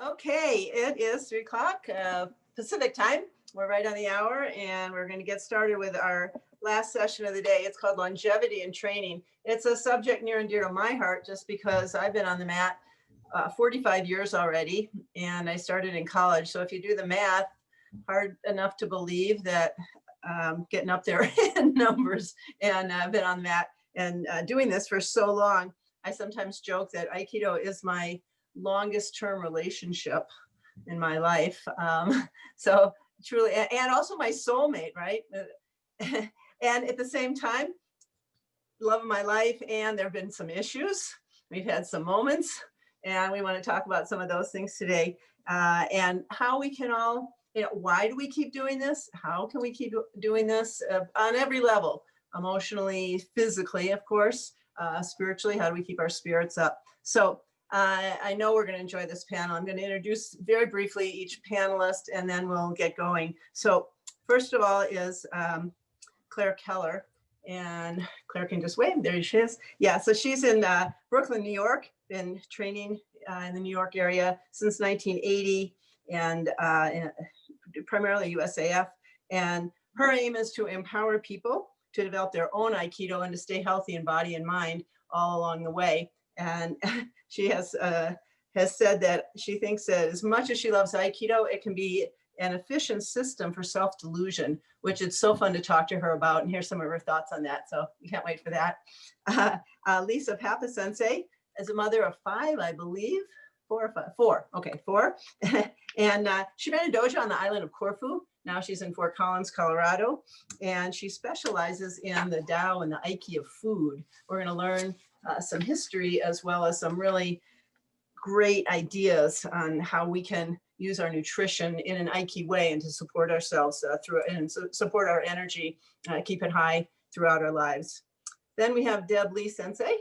Okay, it is 3 o'clock Pacific time. We're right on the hour, and we're going to get started with our last session of the day. It's called Longevity and Training. It's a subject near and dear to my heart just because I've been on the mat 45 years already, and I started in college. So if you do the math, hard enough to believe that getting up there in numbers, and I've been on the mat and doing this for so long. I sometimes joke that Aikido is my longest term relationship in my life. So truly, and also my soulmate, right? And at the same time, love of my life. And there have been some issues. We've had some moments, and we want to talk about some of those things today, and how we can all, why do we keep doing this? How can we keep doing this on every level? Emotionally, physically, of course, spiritually, how do we keep our spirits up? So I know we're going to enjoy this panel. I'm going to introduce very briefly each panelist, and then we'll get going. So first of all is Claire Keller, and Claire can just wave. There she is. Yeah, so she's in Brooklyn, New York, been training in the New York area since 1980, and primarily USAF. And her aim is to empower people to develop their own Aikido and to stay healthy in body and mind all along the way. And she has said that she thinks that as much as she loves Aikido, it can be an efficient system for self-delusion, which it's so fun to talk to her about. And here's some of her thoughts on that. So you can't wait for that. Lissa Papa Sensei is a mother of 5, I believe. 4 or 5? 4. Okay, 4. And she ran a dojo on the island of Corfu. Now she's in Fort Collins, Colorado. And she specializes in the Tao and the Aiki of food. We're going to learn some history as well as some really great ideas on how we can use our nutrition in an Aiki way and to support ourselves through it and support our energy, keep it high throughout our lives. Then we have Deb Lee Sensei,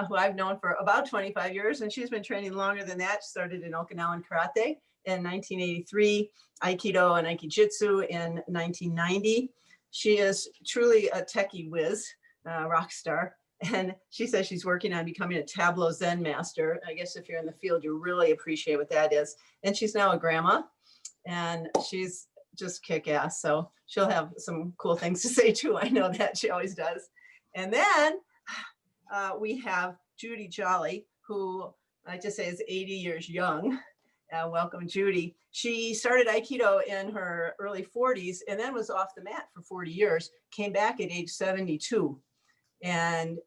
who I've known for about 25 years, and she's been training longer than that. She started in Okinawan Karate in 1983, Aikido and Aikijitsu in 1990. She is truly a techie whiz, rock star. And she says she's working on becoming a Tableau Zen master. I guess if you're in the field, you really appreciate what that is. And she's now a grandma, and she's just kick-ass. So she'll have some cool things to say too. I know that she always does. And then we have Judi Jolly, who I just say is 80 years young. Welcome, Judi. She started Aikido in her early 40s and then was off the mat for 40 years, came back at age 72. And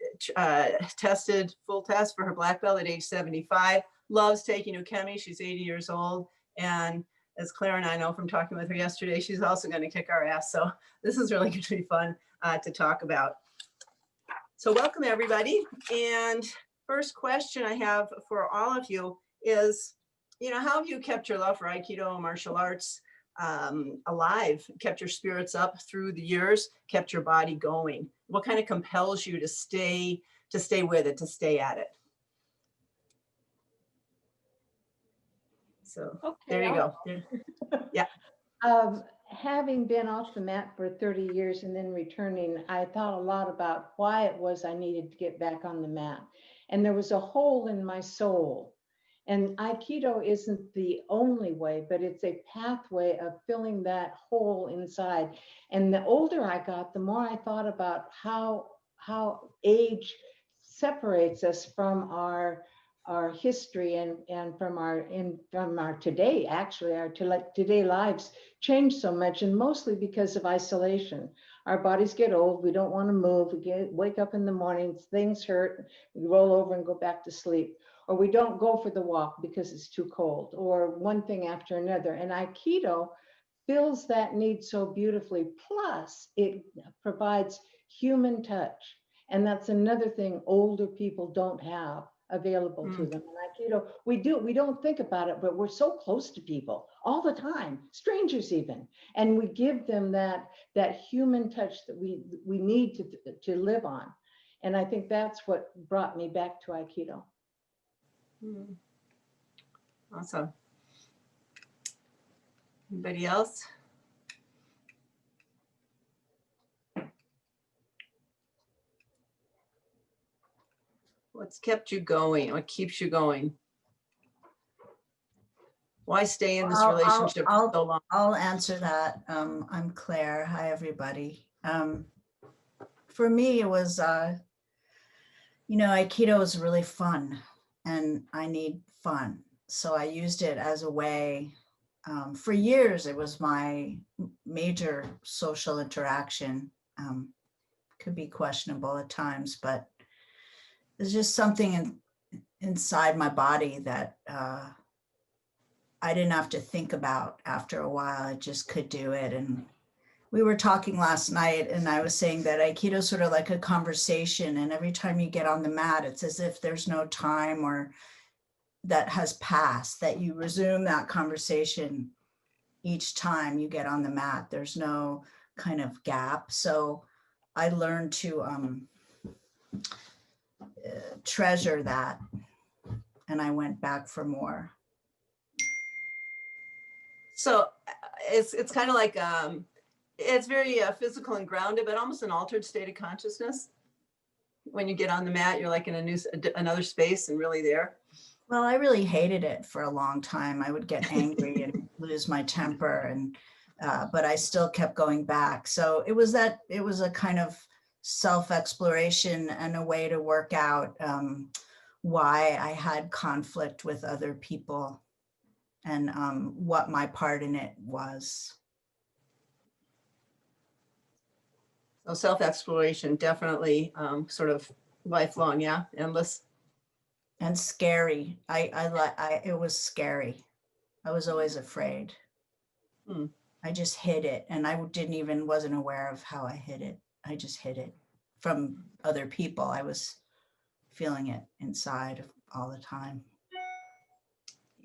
tested full test for her black belt at age 75, loves taking ukemi. She's 80 years old. And as Claire and I know from talking with her yesterday, she's also going to kick our ass. So this is really going to be fun to talk about. So welcome, everybody. And first question I have for all of you is, how have you kept your love for Aikido and martial arts alive, kept your spirits up through the years, kept your body going? What kind of compels you to stay with it, to stay at it? So okay, there you go. Yeah. Having been off the mat for 30 years and then returning, I thought a lot about why it was I needed to get back on the mat. And there was a hole in my soul. And Aikido isn't the only way, but it's a pathway of filling that hole inside. And the older I got, the more I thought about how age separates us from our history and from our today. Actually, our today lives change so much, and mostly because of isolation. Our bodies get old. We don't want to move. We wake up in the mornings, things hurt. We roll over and go back to sleep. Or we don't go for the walk because it's too cold, or one thing after another. And Aikido fills that need so beautifully. Plus, it provides human touch. And that's another thing older people don't have available to them. And Aikido, we don't think about it, but we're so close to people all the time, strangers even. And we give them that human touch that we need to live on. And I think that's what brought me back to Aikido. Awesome. Anybody else? What's kept you going? What keeps you going? Why stay in this I'll, relationship for so long? I'll answer that. I'm Claire. Hi, everybody. For me, it was, Aikido is really fun and I need fun. So I used it as a way. For years, it was my major social interaction. Could be questionable at times, but there's just something inside my body that I didn't have to think about after a while. I just could do it. And we were talking last night and I was saying that Aikido is sort of like a conversation. And every time you get on the mat, it's as if there's no time or that has passed, that you resume that conversation each time you get on the mat. There's no kind of gap. So I learned to treasure that. And I went back for more. So it's kind of like, it's very physical and grounded, but almost an altered state of consciousness. When you get on the mat, you're like in another space and really there. Well, I really hated it for a long time. I would get angry and lose my temper, and but I still kept going back. So it was a kind of self-exploration and a way to work out why I had conflict with other people and what my part in it was. So self-exploration, definitely sort of lifelong, yeah, endless. And scary. It was scary. I was always afraid. I just hid it, and I wasn't aware of how I hid it. I just hid it from other people. I was feeling it inside all the time.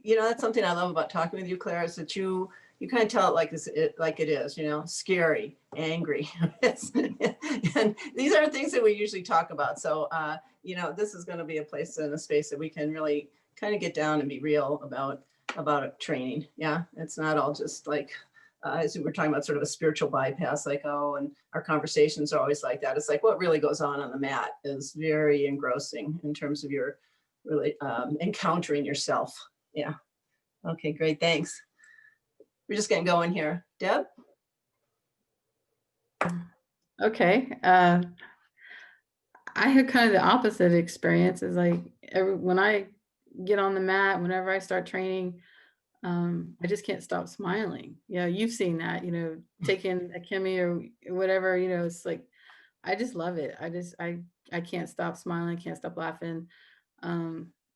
That's something I love about talking with you, Claire, is that you kind of tell it like it is, scary, angry. And these are things that we usually talk about. So, this is going to be a place and a space that we can really kind of get down and be real about training. Yeah, it's not all just like, as we were talking about, sort of a spiritual bypass, like, and our conversations are always like that. It's like what really goes on the mat is very engrossing in terms of your really encountering yourself. Yeah. Okay, great. Thanks. We're just getting going here. Deb? Okay. I had kind of the opposite experience. Is like when I get on the mat, whenever I start training, I just can't stop smiling. You've seen that, taking a Kimmy or whatever, it's like, I just love it. I can't stop smiling. I can't stop laughing.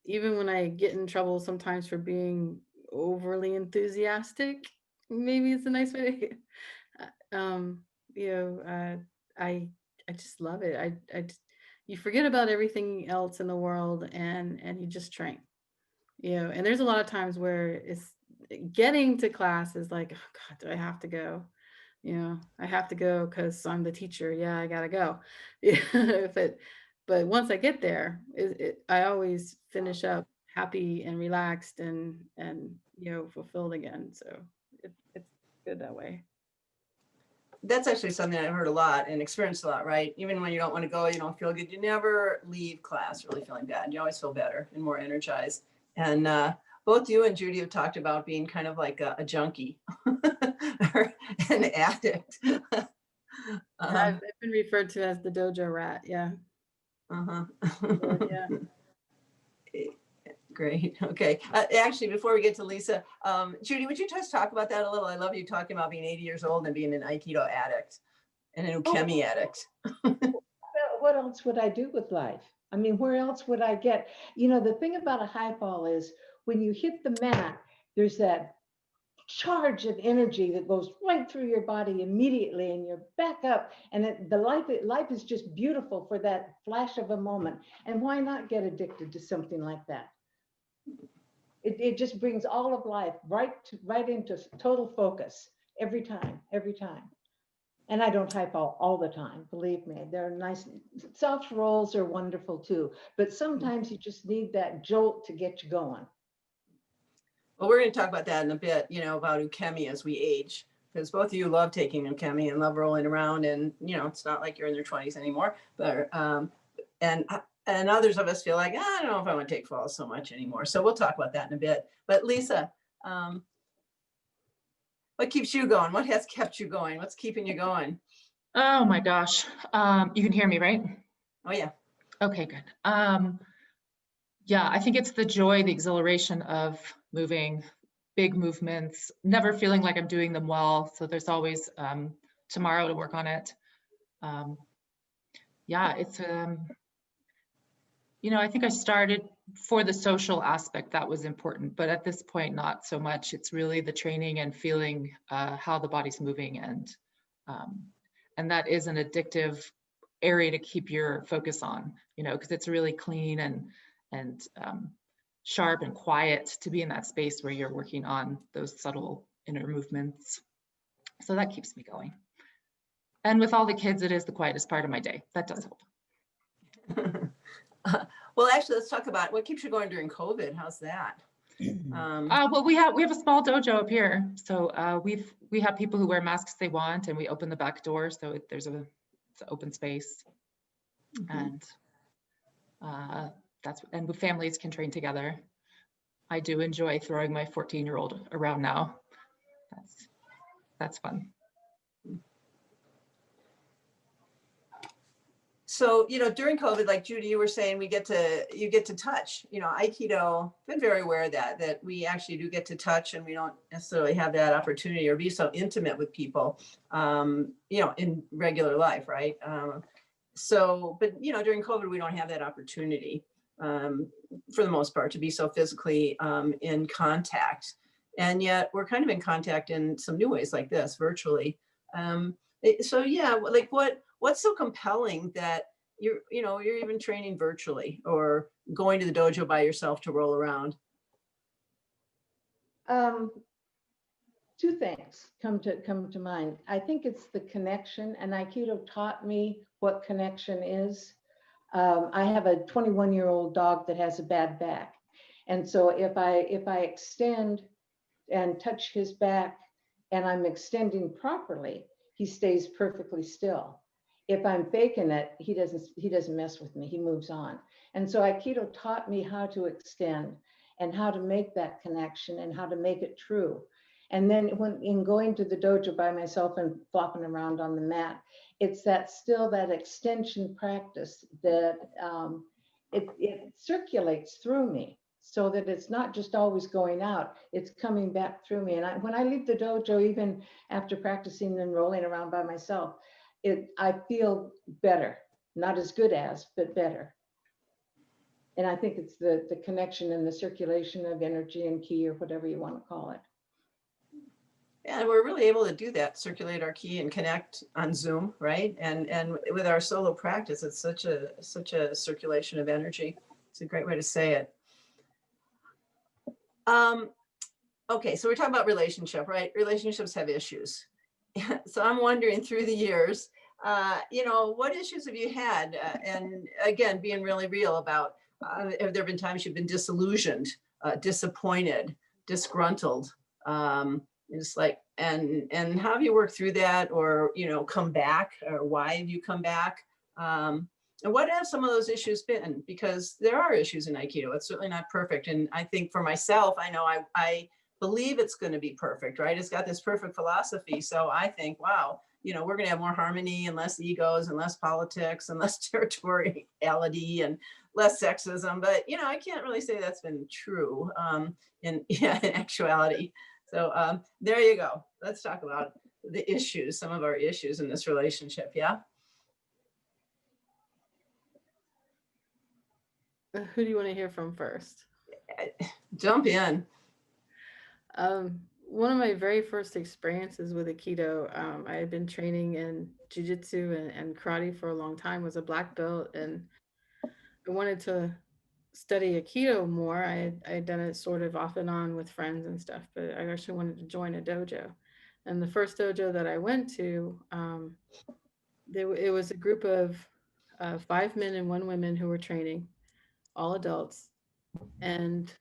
Even when I get in trouble sometimes for being overly enthusiastic, maybe it's a nice way to, I just love it. You forget about everything else in the world and you just train, and there's a lot of times where it's getting to class is like, oh God, do I have to go? I have to go because I'm the teacher. Yeah, I gotta go. But once I get there, I always finish up happy and relaxed and fulfilled again. So it's good that way. That's actually something I've heard a lot and experienced a lot, right? Even when you don't want to go, you don't feel good, you never leave class really feeling bad. You always feel better and more energized. And both you and Judi have talked about being kind of like a junkie or an addict. I've been referred to as the dojo rat. Yeah. Yeah. Great. Okay. Actually, before we get to Lissa, Judi, would you just talk about that a little? I love you talking about being 80 years old and being an Aikido addict and an ukemi addict. What else would I do with life? I mean, where else would I get? The thing about a high ball is when you hit the mat, there's that charge of energy that goes right through your body immediately, and you're back up, and life is just beautiful for that flash of a moment. And why not get addicted to something like that? It just brings all of life right into total focus every time. And I don't hype all the time, believe me. They're nice. Soft rolls are wonderful too, but sometimes you just need that jolt to get you going. Well, we're going to talk about that in a bit, about ukemi as we age, because both of you love taking ukemi and love rolling around, and it's not like you're in your 20s anymore, but and others of us feel like, I don't know if I want to take falls so much anymore. So we'll talk about that in a bit. But Lissa, What keeps you going? What has kept you going? What's keeping you going? Oh my gosh. You can hear me, right? Oh yeah. Okay, good. Yeah, I think it's the joy, the exhilaration of moving, big movements, never feeling like I'm doing them well. So there's always tomorrow to work on it. Yeah, it's, I think I started for the social aspect that was important, but at this point, not so much. It's really the training and feeling how the body's moving, and that is an addictive area to keep your focus on, because it's really clean and sharp and quiet to be in that space where you're working on those subtle inner movements. So that keeps me going. And with all the kids, it is the quietest part of my day. That does help. Well, actually, let's talk about what keeps you going during COVID. How's that? Well, we have a small dojo up here, so we have people who wear masks they want, and we open the back door, so it's an open space, and and families can train together. I do enjoy throwing my 14-year-old around now. That's fun. So, during COVID, like Judi, you were saying, you get to touch, Aikido, been very aware of that we actually do get to touch, and we don't necessarily have that opportunity or be so intimate with people, in regular life. Right. But during COVID, we don't have that opportunity, for the most part, to be so physically, in contact. And yet we're kind of in contact in some new ways like this, virtually. So yeah, like what's so compelling that you're even training virtually or going to the dojo by yourself to roll around? Two things come to mind. I think it's the connection, and Aikido taught me what connection is. I have a 21-year-old dog that has a bad back, and so if I extend and touch his back, and I'm extending properly, he stays perfectly still. If I'm faking it, he doesn't mess with me. He moves on. And so Aikido taught me how to extend and how to make that connection and how to make it true. And then when in going to the dojo by myself and flopping around on the mat, it's that extension practice that it circulates through me, so that it's not just always going out, it's coming back through me. And when I leave the dojo, even after practicing and rolling around by myself, I feel better, not as good as, but better. And I think it's the connection and the circulation of energy and ki, or whatever you want to call it. And we're really able to do that, circulate our ki and connect on Zoom, right? And with our solo practice, it's such a circulation of energy. It's a great way to say it. Okay, so we're talking about relationship, right? Relationships have issues. So I'm wondering, through the years, what issues have you had? And again, being really real about, have there been times you've been disillusioned, disappointed, disgruntled? It's like, and how have you worked through that, or, come back, or why have you come back? And what have some of those issues been? Because there are issues in Aikido. It's certainly not perfect. And I think for myself, I know I believe it's going to be perfect, right? It's got this perfect philosophy. So I think, wow, we're going to have more harmony and less egos and less politics and less territoriality and less sexism. But, I can't really say that's been true in actuality. So there you go. Let's talk about the issues, some of our issues in this relationship. Yeah. Who do you want to hear from first? Jump in. One of my very first experiences with Aikido, I had been training in Jiu-Jitsu and karate for a long time, was a black belt, and I wanted to study Aikido more. I had done it sort of off and on with friends and stuff, but I actually wanted to join a dojo. And the first dojo that I went to, it was a group of 5 men and 1 woman who were training, all adults. And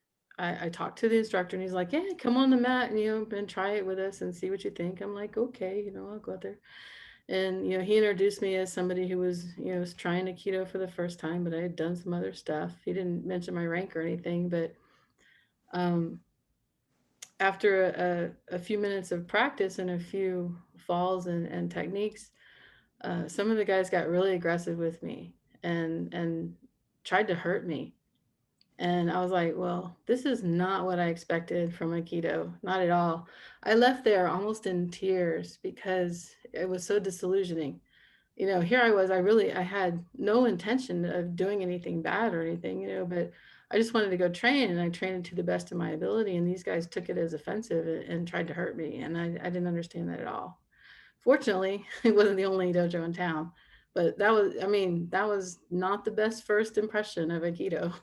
I talked to the instructor, and he's like, yeah, come on the mat and try it with us and see what you think. I'm like, okay, I'll go out there. And, he introduced me as somebody who was trying Aikido for the first time, but I had done some other stuff. He didn't mention my rank or anything, but after a few minutes of practice and a few falls and techniques, some of the guys got really aggressive with me and tried to hurt me. And I was like, well, this is not what I expected from Aikido, not at all. I left there almost in tears because it was so disillusioning. You know, here I was, I had no intention of doing anything bad or anything, you know, but I just wanted to go train, and I trained to the best of my ability. And these guys took it as offensive and tried to hurt me. And I didn't understand that at all. Fortunately, it wasn't the only dojo in town, but that was not the best first impression of Aikido.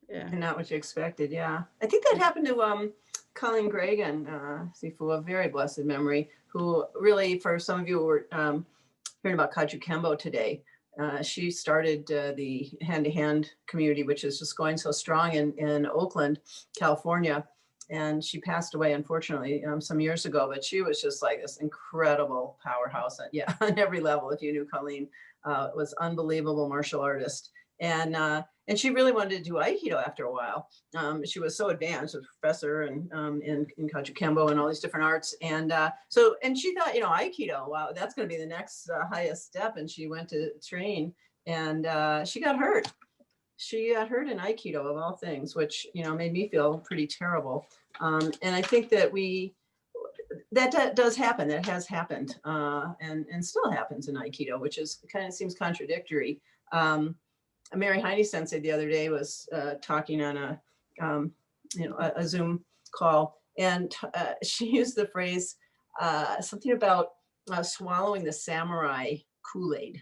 Yeah. And not what you expected, yeah. I think that happened to Colleen Gragan, Sifu of very blessed memory, who really, for some of you who were hearing about Kaju Kembo today, she started the hand-to-hand community, which is just going so strong in Oakland, California. And she passed away, unfortunately, some years ago, but she was just like this incredible powerhouse. Yeah, on every level. If you knew Colleen, was unbelievable martial artist. And she really wanted to do Aikido after a while. She was so advanced, a professor in Kaju Kembo and all these different arts. And she thought, you know, Aikido, wow, that's going to be the next highest step. And she went to train, and she got hurt. She got hurt in Aikido, of all things, which, you know, made me feel pretty terrible. And I think that that does happen. That has happened, and still happens in Aikido, which is kind of seems contradictory. Mary Heine Sensei the other day was talking on a Zoom call, and she used the phrase something about swallowing the samurai Kool-Aid.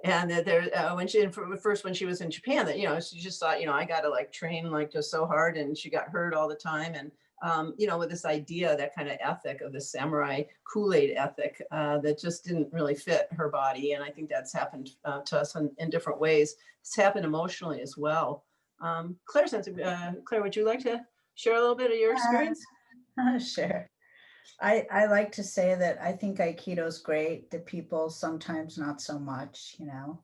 And that there, when she was in Japan, that, you know, she just thought, you know, I got to like train like just so hard, and she got hurt all the time. And you know, with this idea, that kind of ethic of the samurai Kool-Aid ethic, that just didn't really fit her body. And I think that's happened to us in different ways. It's happened emotionally as well. Claire, Claire, would you like to share a little bit of your experience? Sure. I like to say that I think Aikido is great, the people sometimes not so much, you know.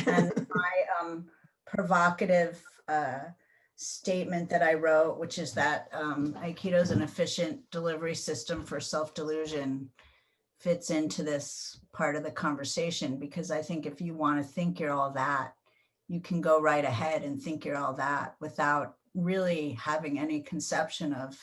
And my provocative statement that I wrote, which is that Aikido is an efficient delivery system for self-delusion, fits into this part of the conversation, because I think if you want to think you're all that, you can go right ahead and think you're all that without really having any conception of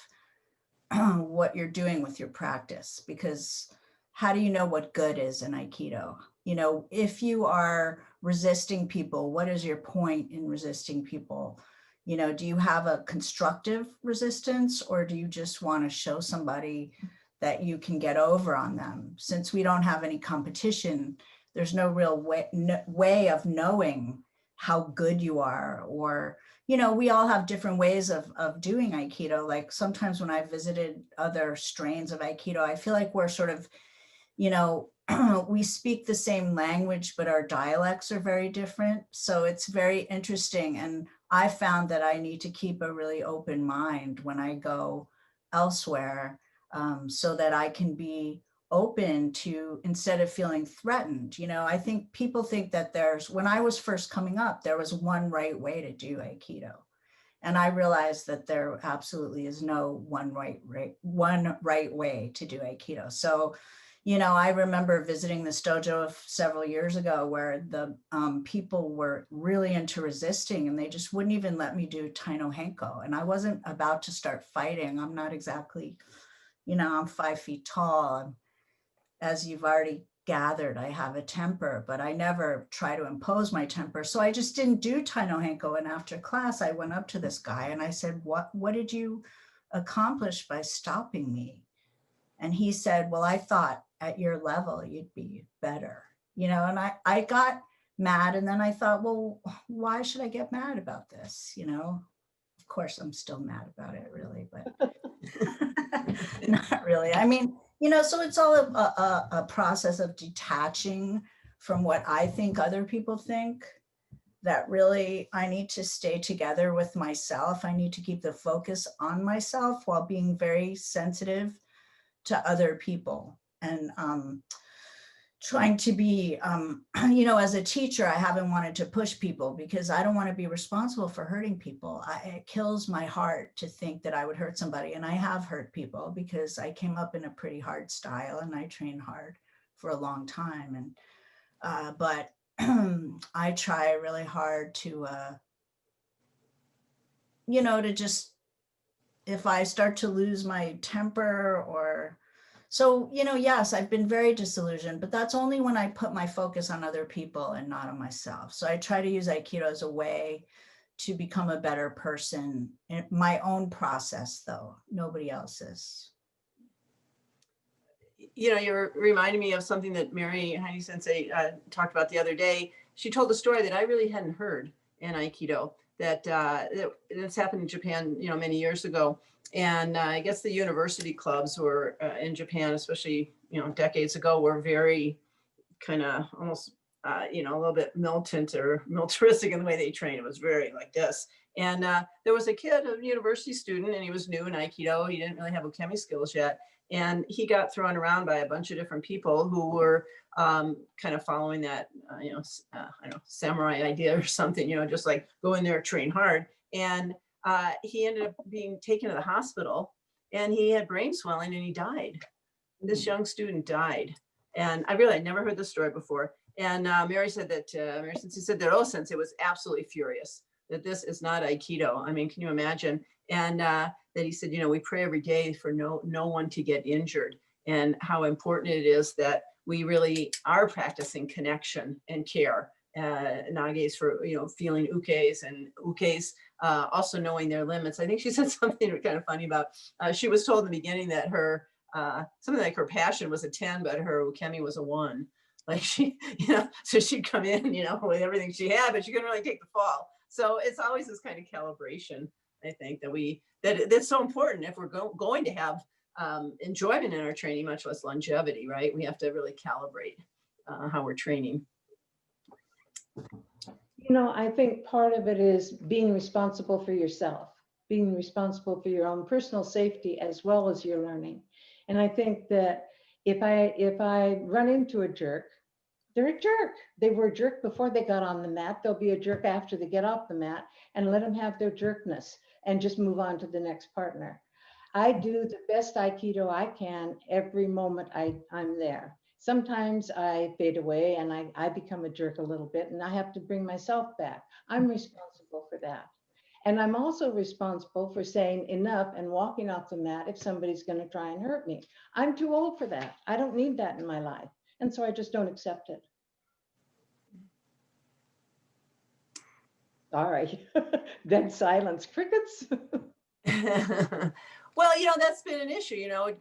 what you're doing with your practice. Because how do you know what good is in Aikido? You know, if you are resisting people, what is your point in resisting people? You know, do you have a constructive resistance, or do you just want to show somebody that you can get over on them? Since we don't have any competition, there's no real way of knowing how good you are. Or, you know, we all have different ways of doing Aikido. Like sometimes when I visited other strains of Aikido, I feel like we're sort of, you know, we speak the same language, but our dialects are very different. So it's very interesting. And I found that I need to keep a really open mind when I go elsewhere, so that I can be open to, instead of feeling threatened. You know, I think people think that when I was first coming up, there was one right way to do Aikido. And I realized that there absolutely is no one right way to do Aikido. So, you know, I remember visiting this dojo several years ago where the people were really into resisting, and they just wouldn't even let me do Taino Henko. And I wasn't about to start fighting. I'm not exactly, you know, I'm 5 feet tall. As you've already gathered, I have a temper, but I never try to impose my temper. So I just didn't do Taino Henko. And after class, I went up to this guy and I said, what did you accomplish by stopping me? And he said, well, I thought at your level, you'd be better, you know. And I got mad, and then I thought, well, why should I get mad about this? You know, of course, I'm still mad about it, really, but not really. I mean, you know, so it's all a process of detaching from what I think other people think, that really I need to stay together with myself. I need to keep the focus on myself while being very sensitive to other people. And, trying to be, you know, as a teacher, I haven't wanted to push people because I don't want to be responsible for hurting people. It kills my heart to think that I would hurt somebody. And I have hurt people because I came up in a pretty hard style and I trained hard for a long time. And, but I try really hard to, you know, to just, if I start to lose my temper or, so, you know, yes, I've been very disillusioned, but that's only when I put my focus on other people and not on myself. So I try to use Aikido as a way to become a better person in my own process, though, nobody else's. You know, you're reminding me of something that Mary Heine Sensei talked about the other day. She told a story that I really hadn't heard in Aikido, that this happened in Japan, you know, many years ago. And I guess the university clubs were in Japan, especially, you know, decades ago, were very kind of almost, you know, a little bit militant or militaristic in the way they trained. It was very like this. And there was a kid, a university student, and he was new in Aikido. He didn't really have ukemi skills yet. And he got thrown around by a bunch of different people who were kind of following that, you know, I don't know, samurai idea or something, you know, just like go in there, train hard. And he ended up being taken to the hospital and he had brain swelling and he died. This young student died. And I really had never heard this story before. And Mary said that, Mary Sensei said that, oh, Sensei was absolutely furious that this is not Aikido. I mean, can you imagine? And that he said, you know, we pray every day for no one to get injured, and how important it is that we really are practicing connection and care. Nages for, you know, feeling ukes, and ukes also knowing their limits. I think she said something kind of funny about, she was told in the beginning that her, something like her passion was a 10, but her ukemi was a 1. Like she, you know, so she'd come in, you know, with everything she had, but she couldn't really take the fall. So it's always this kind of calibration, I think, that's so important if we're going to have enjoyment in our training, much less longevity, right? We have to really calibrate how we're training. You know, I think part of it is being responsible for yourself, being responsible for your own personal safety as well as your learning. And I think that if I run into a jerk, they're a jerk. They were a jerk before they got on the mat. They'll be a jerk after they get off the mat, and let them have their jerkness and just move on to the next partner. I do the best Aikido I can every moment I'm there. Sometimes I fade away and I become a jerk a little bit, and I have to bring myself back. I'm responsible for that. And I'm also responsible for saying enough and walking off the mat if somebody's going to try and hurt me. I'm too old for that. I don't need that in my life. And so I just don't accept it. Sorry, dead silence, crickets. Well, you know, that's been an issue, you know.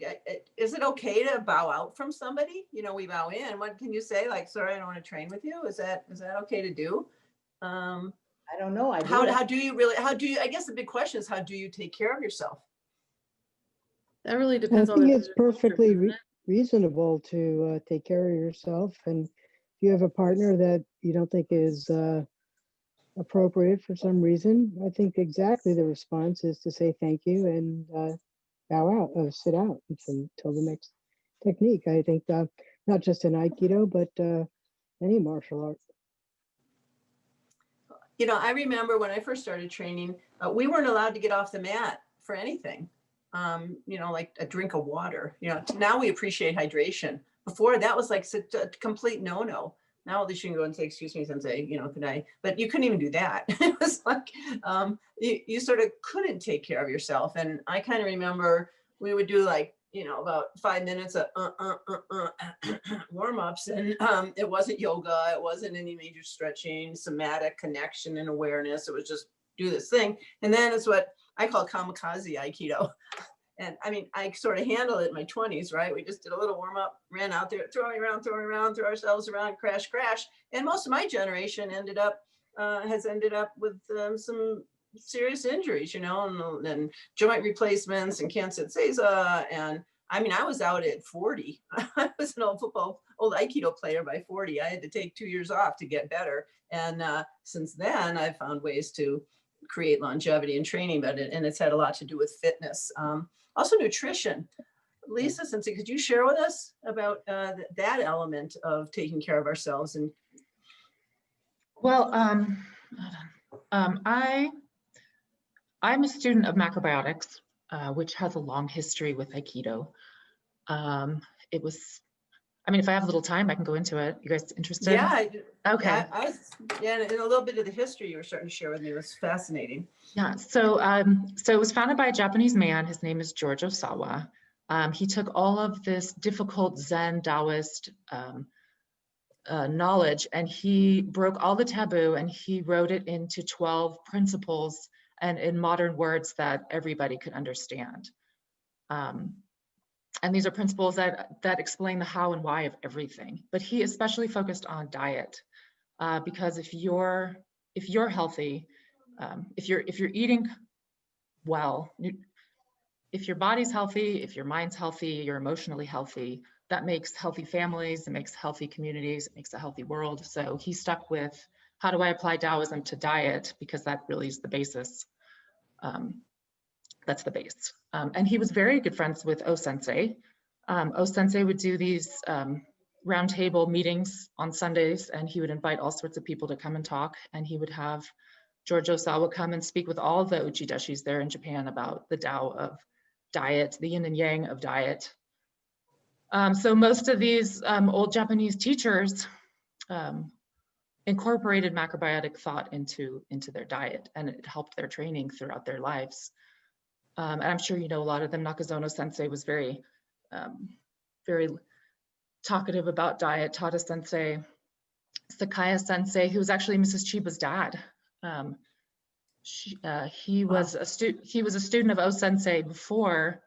Is it okay to bow out from somebody? You know, we bow in. What can you say? Like, sorry, I don't want to train with you. Is that okay to do? I don't know. I guess the big question is, how do you take care of yourself? That really I depends on think the it's perfectly doesn't it? reasonable to take care of yourself. And if you have a partner that you don't think is appropriate for some reason, I think exactly the response is to say thank you and bow out, sit out until the next technique. I think not just in Aikido, but any martial art. You know, I remember when I first started training, we weren't allowed to get off the mat for anything. You know, like a drink of water. You know, now we appreciate hydration. Before, that was like a complete no-no. Now at least you can go and say, excuse me, Sensei, you know, could I? But you couldn't even do that. It was like you sort of couldn't take care of yourself. And I kind of remember we would do like, you know, about 5 minutes of warm-ups, and it wasn't yoga, it wasn't any major stretching, somatic connection and awareness. It was just do this thing. And then it's what I call kamikaze Aikido. And I mean, I sort of handled it in my 20s, right? We just did a little warm up, ran out there, throwing around, throw ourselves around, crash. And most of my generation has ended up with some serious injuries, you know, and joint replacements and cant. And I mean, I was out at 40. I was an old Aikido player by 40. I had to take 2 years off to get better. And since then, I've found ways to create longevity and training, and it's had a lot to do with fitness. Also nutrition. Lissa, Sensei, could you share with us about that element of taking care of ourselves? And Well, hold on. I'm a student of macrobiotics, which has a long history with Aikido. It was, I mean, if I have a little time, I can go into it. You guys interested? yeah, Okay. yeah, and a little bit of the history you were starting to share with me was fascinating. Yeah. So it was founded by a Japanese man. His name is George Osawa. He took all of this difficult Zen Taoist knowledge, and he broke all the taboo, and he wrote it into 12 principles and in modern words that everybody could understand. And these are principles that explain the how and why of everything. But he especially focused on diet, because if you're healthy, if you're eating well, if your body's healthy, if your mind's healthy, you're emotionally healthy, that makes healthy families, it makes healthy communities, it makes a healthy world. So he stuck with, how do I apply Taoism to diet? Because that really is the basis. That's the base. And he was very good friends with O-Sensei. O-Sensei would do these roundtable meetings on Sundays, and he would invite all sorts of people to come and talk, and he would have George Osawa come and speak with all the uchidashis there in Japan about the Tao of diet, the yin and yang of diet. So most of these old Japanese teachers incorporated macrobiotic thought into their diet, and it helped their training throughout their lives. And I'm sure you know a lot of them. Nakazono Sensei was very, very talkative about diet. Tada Sensei, Sakaya Sensei, who was actually Mrs. Chiba's dad. He was a student of O-Sensei before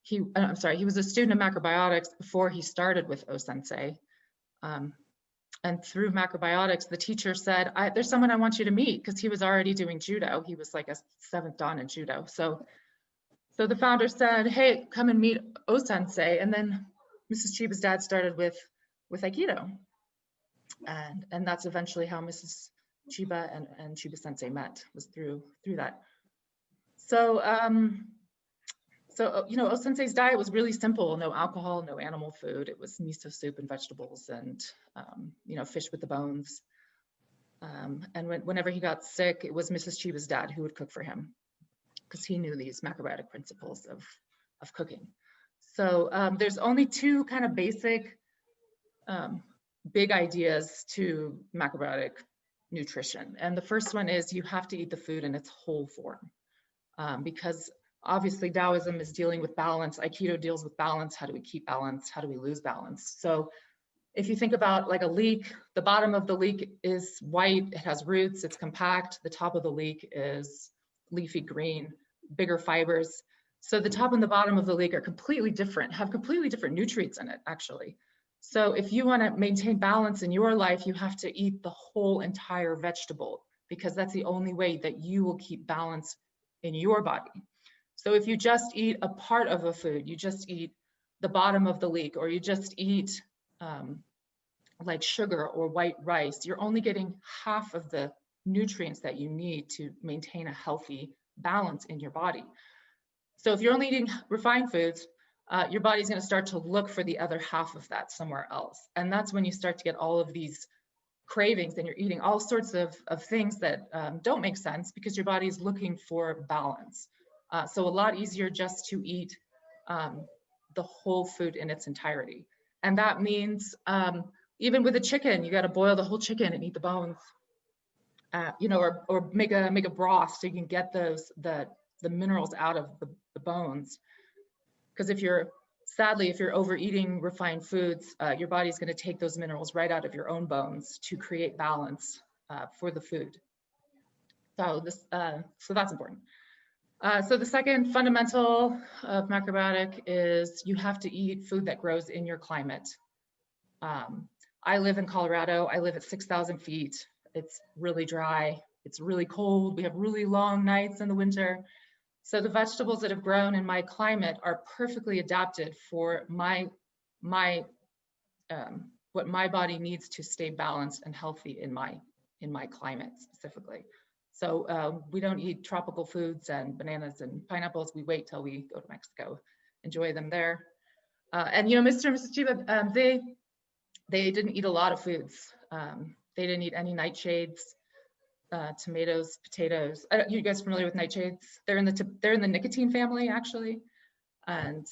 he was a student of macrobiotics before he started with O-Sensei. And through macrobiotics, the teacher said, there's someone I want you to meet, because he was already doing judo. He was like a 7th dan in judo. So the founder said, hey, come and meet O-Sensei. And then Mrs. Chiba's dad started with Aikido. And that's eventually how Mrs. Chiba and Chiba Sensei met, was through that. So, you know, O-Sensei's diet was really simple: no alcohol, no animal food. It was miso soup and vegetables, and you know, fish with the bones. And whenever he got sick, it was Mrs. Chiba's dad who would cook for him, because he knew these macrobiotic principles of cooking. So there's only 2 kind of basic big ideas to macrobiotic nutrition. And the first one is you have to eat the food in its whole form, because obviously Taoism is dealing with balance. Aikido deals with balance. How do we keep balance? How do we lose balance? So if you think about like a leek, the bottom of the leek is white, it has roots, it's compact. The top of the leek is leafy green, bigger fibers. So the top and the bottom of the leek are completely different, have completely different nutrients in it, actually. So if you want to maintain balance in your life, you have to eat the whole entire vegetable, because that's the only way that you will keep balance in your body. So if you just eat a part of a food, you just eat the bottom of the leek, or you just eat like sugar or white rice, you're only getting half of the nutrients that you need to maintain a healthy balance in your body. So if you're only eating refined foods, your body's going to start to look for the other half of that somewhere else. And that's when you start to get all of these cravings, and you're eating all sorts of things that don't make sense, because your body's looking for balance. So a lot easier just to eat the whole food in its entirety. And that means even with a chicken, you got to boil the whole chicken and eat the bones, you know, or make a broth so you can get the minerals out of the bones. Because if you're overeating refined foods, your body's going to take those minerals right out of your own bones to create balance for the food. So that's important. So the second fundamental of macrobiotic is you have to eat food that grows in your climate. I live in Colorado. I live at 6,000 feet. It's really dry. It's really cold. We have really long nights in the winter. So the vegetables that have grown in my climate are perfectly adapted for what my body needs to stay balanced and healthy in my climate specifically. So we don't eat tropical foods and bananas and pineapples. We wait till we go to Mexico, enjoy them there. And Mr. and Mrs. Chiba, they didn't eat a lot of foods. They didn't eat any nightshades, tomatoes, potatoes. You guys familiar with nightshades? They're in the nicotine family, actually, and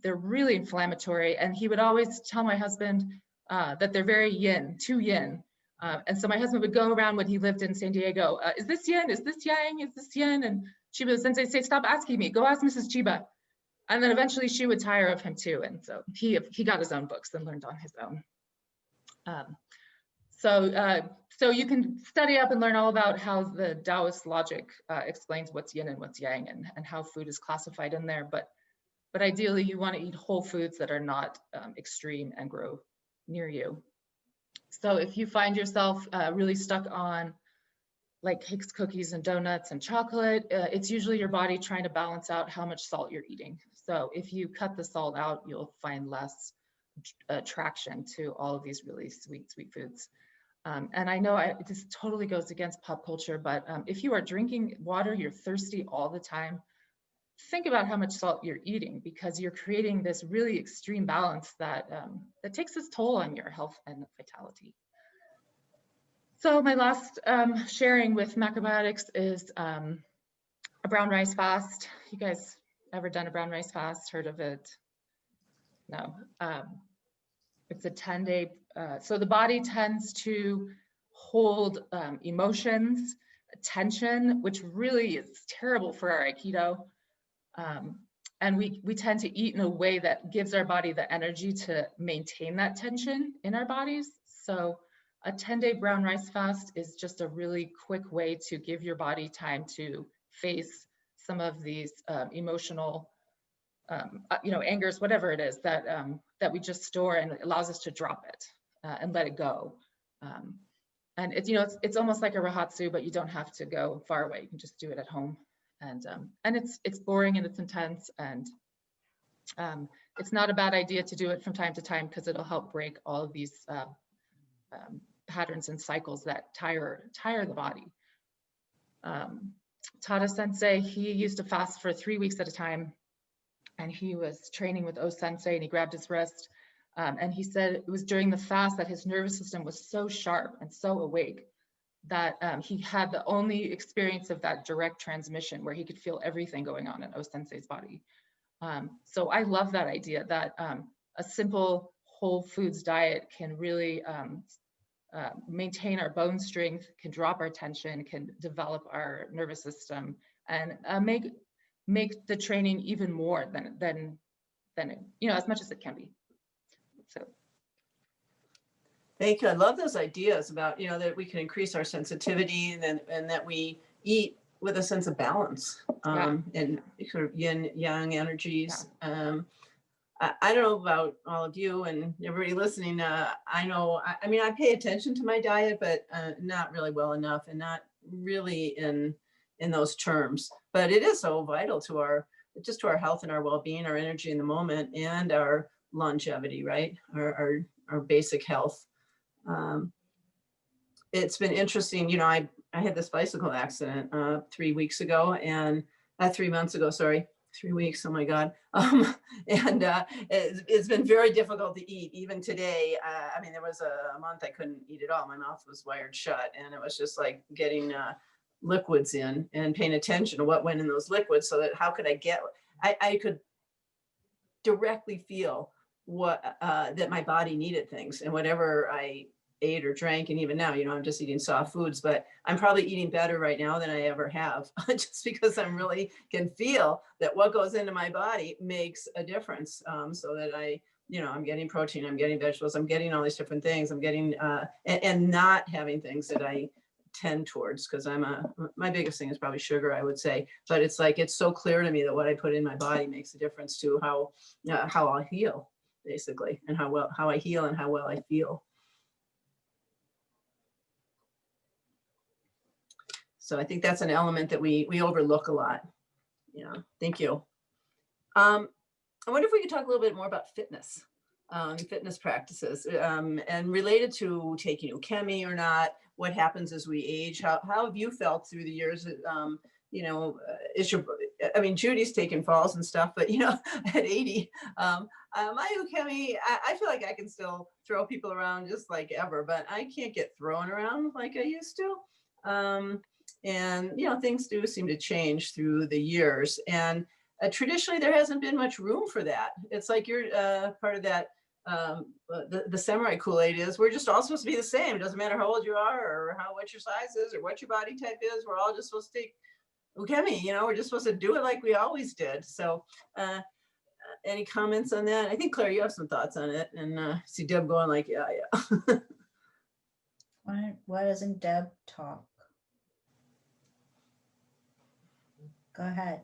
they're really inflammatory. And he would always tell my husband that they're very yin, too yin. And so my husband would go around when he lived in San Diego. Is this yin? Is this yang? Is this yin? And Chiba Sensei say, stop asking me. Go ask Mrs. Chiba. And then eventually she would tire of him too. And so he got his own books and learned on his own. So you can study up and learn all about how the Taoist logic explains what's yin and what's yang, and how food is classified in there. But ideally, you want to eat whole foods that are not extreme and grow near you. So if you find yourself really stuck on like cakes, cookies, and donuts and chocolate, it's usually your body trying to balance out how much salt you're eating. So if you cut the salt out, you'll find less attraction to all of these really sweet foods. And I know this totally goes against pop culture, but if you are drinking water, you're thirsty all the time, think about how much salt you're eating, because you're creating this really extreme balance that takes its toll on your health and vitality. So my last sharing with Macrobiotics is a brown rice fast. You guys ever done a brown rice fast? Heard of it? No. It's a 10-day, so the body tends to hold emotions, tension, which really is terrible for our Aikido. And we tend to eat in a way that gives our body the energy to maintain that tension in our bodies. So a 10-day brown rice fast is just a really quick way to give your body time to face some of these emotional angers, whatever it is that we just store, and it allows us to drop it and let it go. And it's almost like a rahatsu, but you don't have to go far away. You can just do it at home. And it's boring and it's intense, and it's not a bad idea to do it from time to time, because it'll help break all of these patterns and cycles that tire the body. Tada Sensei, he used to fast for 3 weeks at a time, and he was training with Sensei, and he grabbed his wrist, and he said it was during the fast that his nervous system was so sharp and so awake that he had the only experience of that direct transmission where he could feel everything going on in Sensei's body. So I love that idea that a simple whole foods diet can really maintain our bone strength, can drop our tension, can develop our nervous system, and make the training even more than as much as it can be. So. Thank you. I love those ideas about, that we can increase our sensitivity, and that we eat with a sense of balance, and sort of yin yang energies. Yeah. I don't know about all of you and everybody listening. I know, I pay attention to my diet, but not really well enough, and not really in those terms. But it is so vital to our health and our well-being, our energy in the moment, and our longevity, right? Our basic health. It's been interesting. I had this bicycle accident 3 weeks ago, and 3 months ago, sorry. 3 weeks, oh my God. And it's been very difficult to eat even today. There was a month I couldn't eat at all. My mouth was wired shut, and it was just like getting liquids in and paying attention to what went in those liquids, so that how could I could directly feel what that my body needed things, and whatever I ate or drank. And even now, I'm just eating soft foods, but I'm probably eating better right now than I ever have, just because I'm really can feel that what goes into my body makes a difference. So that I'm getting protein, I'm getting vegetables, I'm getting all these different things. I'm getting, and not having things that I tend towards, because my biggest thing is probably sugar, I would say. But it's like, it's so clear to me that what I put in my body makes a difference to how I heal, basically, and how I heal and how well I feel. So I think that's an element that we overlook a lot. Yeah, thank you. I wonder if we could talk a little bit more about fitness, fitness practices, and related to taking ukemi or not. What happens as we age? How have you felt through the years? Judy's taken falls and stuff, but at 80, My ukemi, I feel like I can still throw people around just like ever, but I can't get thrown around like I used to. And things do seem to change through the years. And traditionally, there hasn't been much room for that. It's like you're part of that. The samurai Kool-Aid is we're just all supposed to be the same. It doesn't matter how old you are or what your size is or what your body type is. We're all just supposed to take ukemi. We're just supposed to do it like we always did. So. Any comments on that? I think Claire, you have some thoughts on it, and see Deb going like, yeah. Why doesn't Deb talk? Go ahead.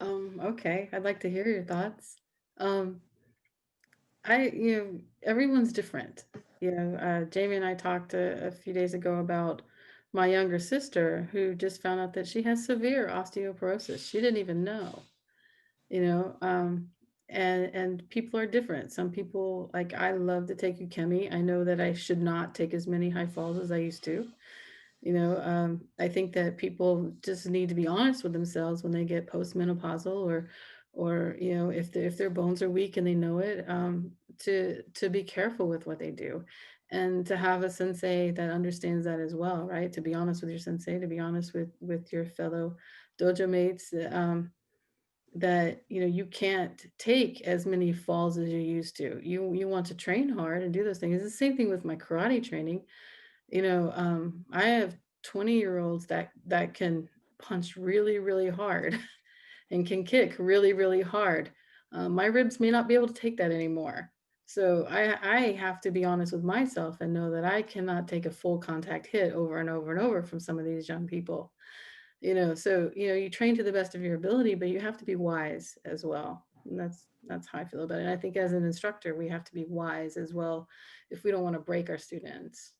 Okay, I'd like to hear your thoughts. Everyone's different. Jamie and I talked a few days ago about my younger sister who just found out that she has severe osteoporosis. She didn't even know. And people are different. Some people, like, I love to take ukemi. I know that I should not take as many high falls as I used to. I think that people just need to be honest with themselves when they get postmenopausal or if their bones are weak and they know it, to be careful with what they do, and to have a sensei that understands that as well, right? To be honest with your sensei, to be honest with your fellow dojo mates, that you can't take as many falls as you used to. You want to train hard and do those things. It's the same thing with my karate training. I have 20-year-olds that can punch really, really hard and can kick really, really hard. My ribs may not be able to take that anymore. So I have to be honest with myself and know that I cannot take a full contact hit over and over and over from some of these young people. So you train to the best of your ability, but you have to be wise as well. And that's how I feel about it. And I think as an instructor, we have to be wise as well if we don't want to break our students.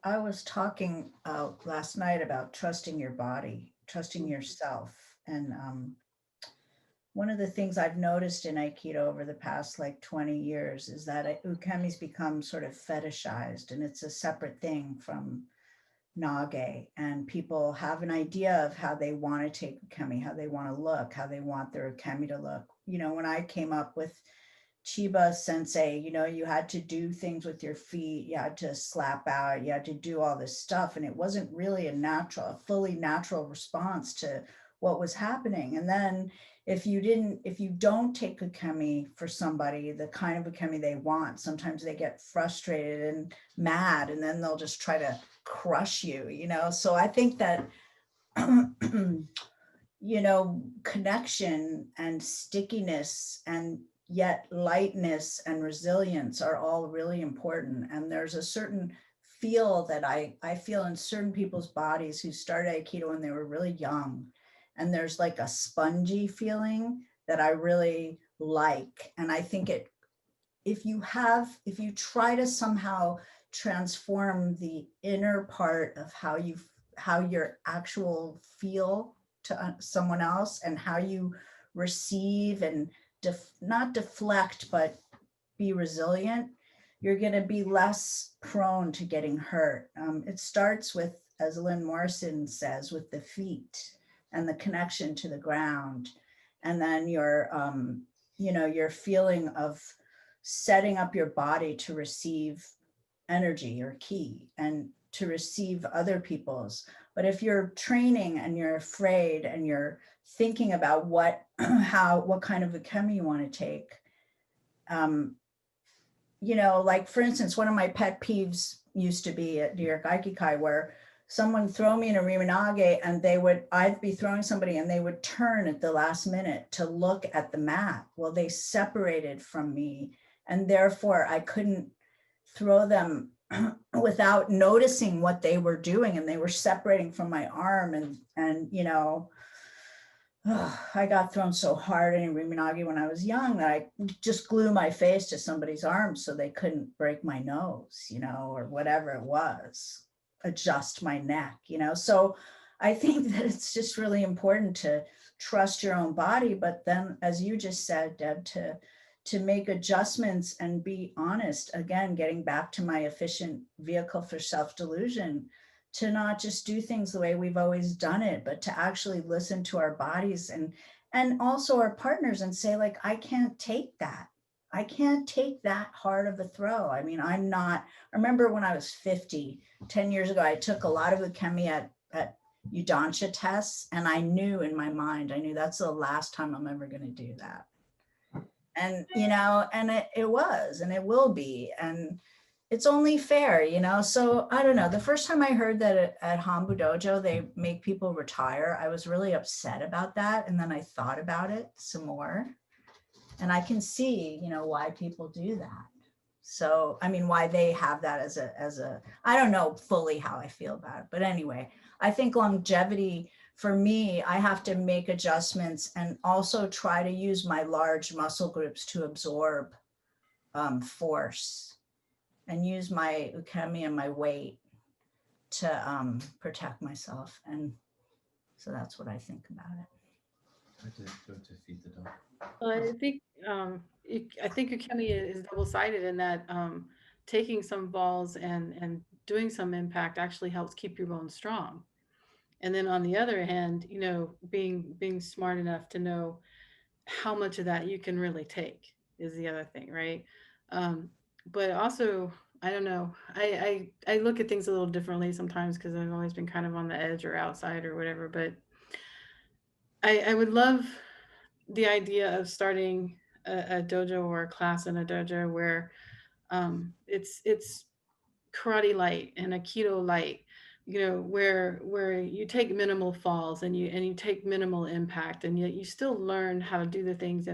I was talking last night about trusting your body, trusting yourself. And one of the things I've noticed in Aikido over the past 20 years is that ukemi's become sort of fetishized, and it's a separate thing from nage. And people have an idea of how they want to take ukemi, how they want to look, how they want their ukemi to look. When I came up with Chiba Sensei, you had to do things with your feet, you had to slap out, you had to do all this stuff. And it wasn't really a fully natural response to what was happening. And then if you don't take ukemi for somebody, the kind of ukemi they want, sometimes they get frustrated and mad, and then they'll just try to crush you, So I think that, connection and stickiness and yet lightness and resilience are all really important. And there's a certain feel that I feel in certain people's bodies who started Aikido when they were really young. And there's like a spongy feeling that I really like. And I think if you try to somehow transform the inner part of how your actual feel to someone else and how you receive and not deflect, but be resilient, you're going to be less prone to getting hurt. It starts with, as Lynn Morrison says, with the feet and the connection to the ground. And then your feeling of setting up your body to receive energy or ki and to receive other people's. But if you're training and you're afraid and you're thinking about what kind of ukemi you want to take, for instance, one of my pet peeves used to be at New York Aikikai, where someone throw me in a rimanage and I'd be throwing somebody and they would turn at the last minute to look at the mat. Well, they separated from me, and therefore I couldn't throw them without noticing what they were doing, and they were separating from my arm, and I got thrown so hard in rimanage when I was young that I just glue my face to somebody's arm so they couldn't break my nose, or whatever it was, adjust my neck, So I think that it's just really important to trust your own body, but then, as you just said, Deb, to make adjustments and be honest, again, getting back to my efficient vehicle for self-delusion, to not just do things the way we've always done it, but to actually listen to our bodies and also our partners and say like, I can't take that. I can't take that hard of a throw. I mean, I remember when I was 50, 10 years ago, I took a lot of ukemi at Udansha tests, and I knew in my mind, I knew that's the last time I'm ever going to do that. And, you know, and it was, and it will be, and it's only fair, you know? So I don't know. The first time I heard that at Hambu Dojo, they make people retire, I was really upset about that. And then I thought about it some more, and I can see, you know, why people do that. So, I mean, why they have that as a, I don't know fully how I feel about it, but anyway, I think longevity for me, I have to make adjustments and also try to use my large muscle groups to absorb force, and use my ukemi and my weight to protect myself. And so that's what I think about it. Go to feed the dog. Well, I think ukemi is double-sided in that taking some balls and doing some impact actually helps keep your bones strong. And then on the other hand, you know, being smart enough to know how much of that you can really take is the other thing, right? But also, I don't know, I look at things a little differently sometimes because I've always been kind of on the edge or outside or whatever. But I would love the idea of starting a dojo or a class in a dojo where it's karate light and aikido light, you know, where you take minimal falls and you take minimal impact, and yet you still learn how to do the things,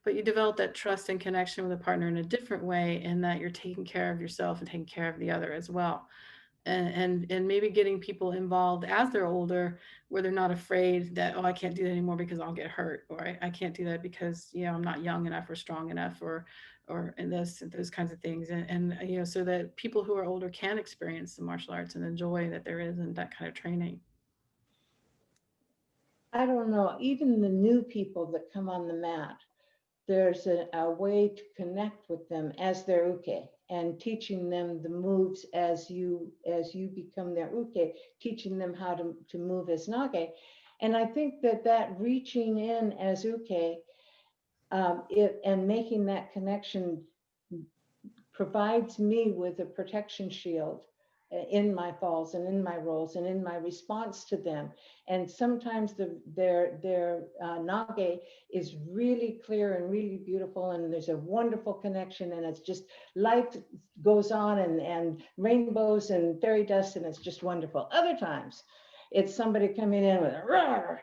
but you develop that trust and connection with a partner in a different way, and that you're taking care of yourself and taking care of the other as well. And maybe getting people involved as they're older, where they're not afraid that, oh, I can't do that anymore because I'll get hurt, or I can't do that because, you know, I'm not young enough or strong enough, or in those kinds of things. And you know, so that people who are older can experience the martial arts and the joy that there is in that kind of training. I don't know, even the new people that come on the mat, there's a way to connect with them as their uke, and teaching them the moves as you become their uke, teaching them how to move as nage. And I think that reaching in as uke and making that connection provides me with a protection shield in my falls and in my rolls and in my response to them. And sometimes their nage is really clear and really beautiful, and there's a wonderful connection, and it's just light goes on and rainbows and fairy dust, and it's just wonderful. Other times it's somebody coming in with a roar,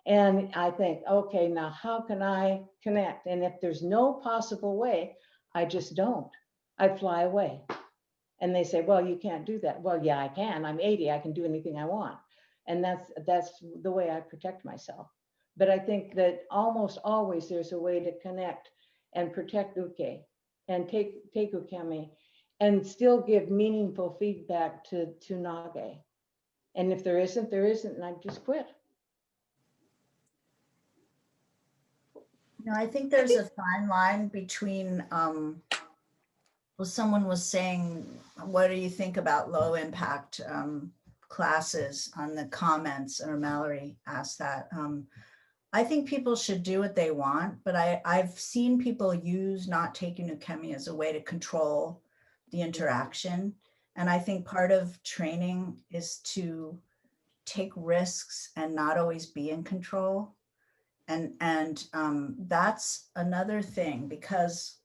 and I think, okay, now how can I connect? And if there's no possible way, I just don't. I fly away. And they say, well, you can't do that. Well, yeah, I can. I'm 80. I can do anything I want. And that's the way I protect myself. But I think that almost always there's a way to connect and protect uke and take ukemi and still give meaningful feedback to nage. And if there isn't, and I just quit. You know, I think there's a fine line between well, someone was saying, what do you think about low impact classes on the comments, or Mallory asked that. I think people should do what they want, but I've seen people use not taking ukemi as a way to control the interaction. And I think part of training is to take risks and not always be in control. And that's another thing, because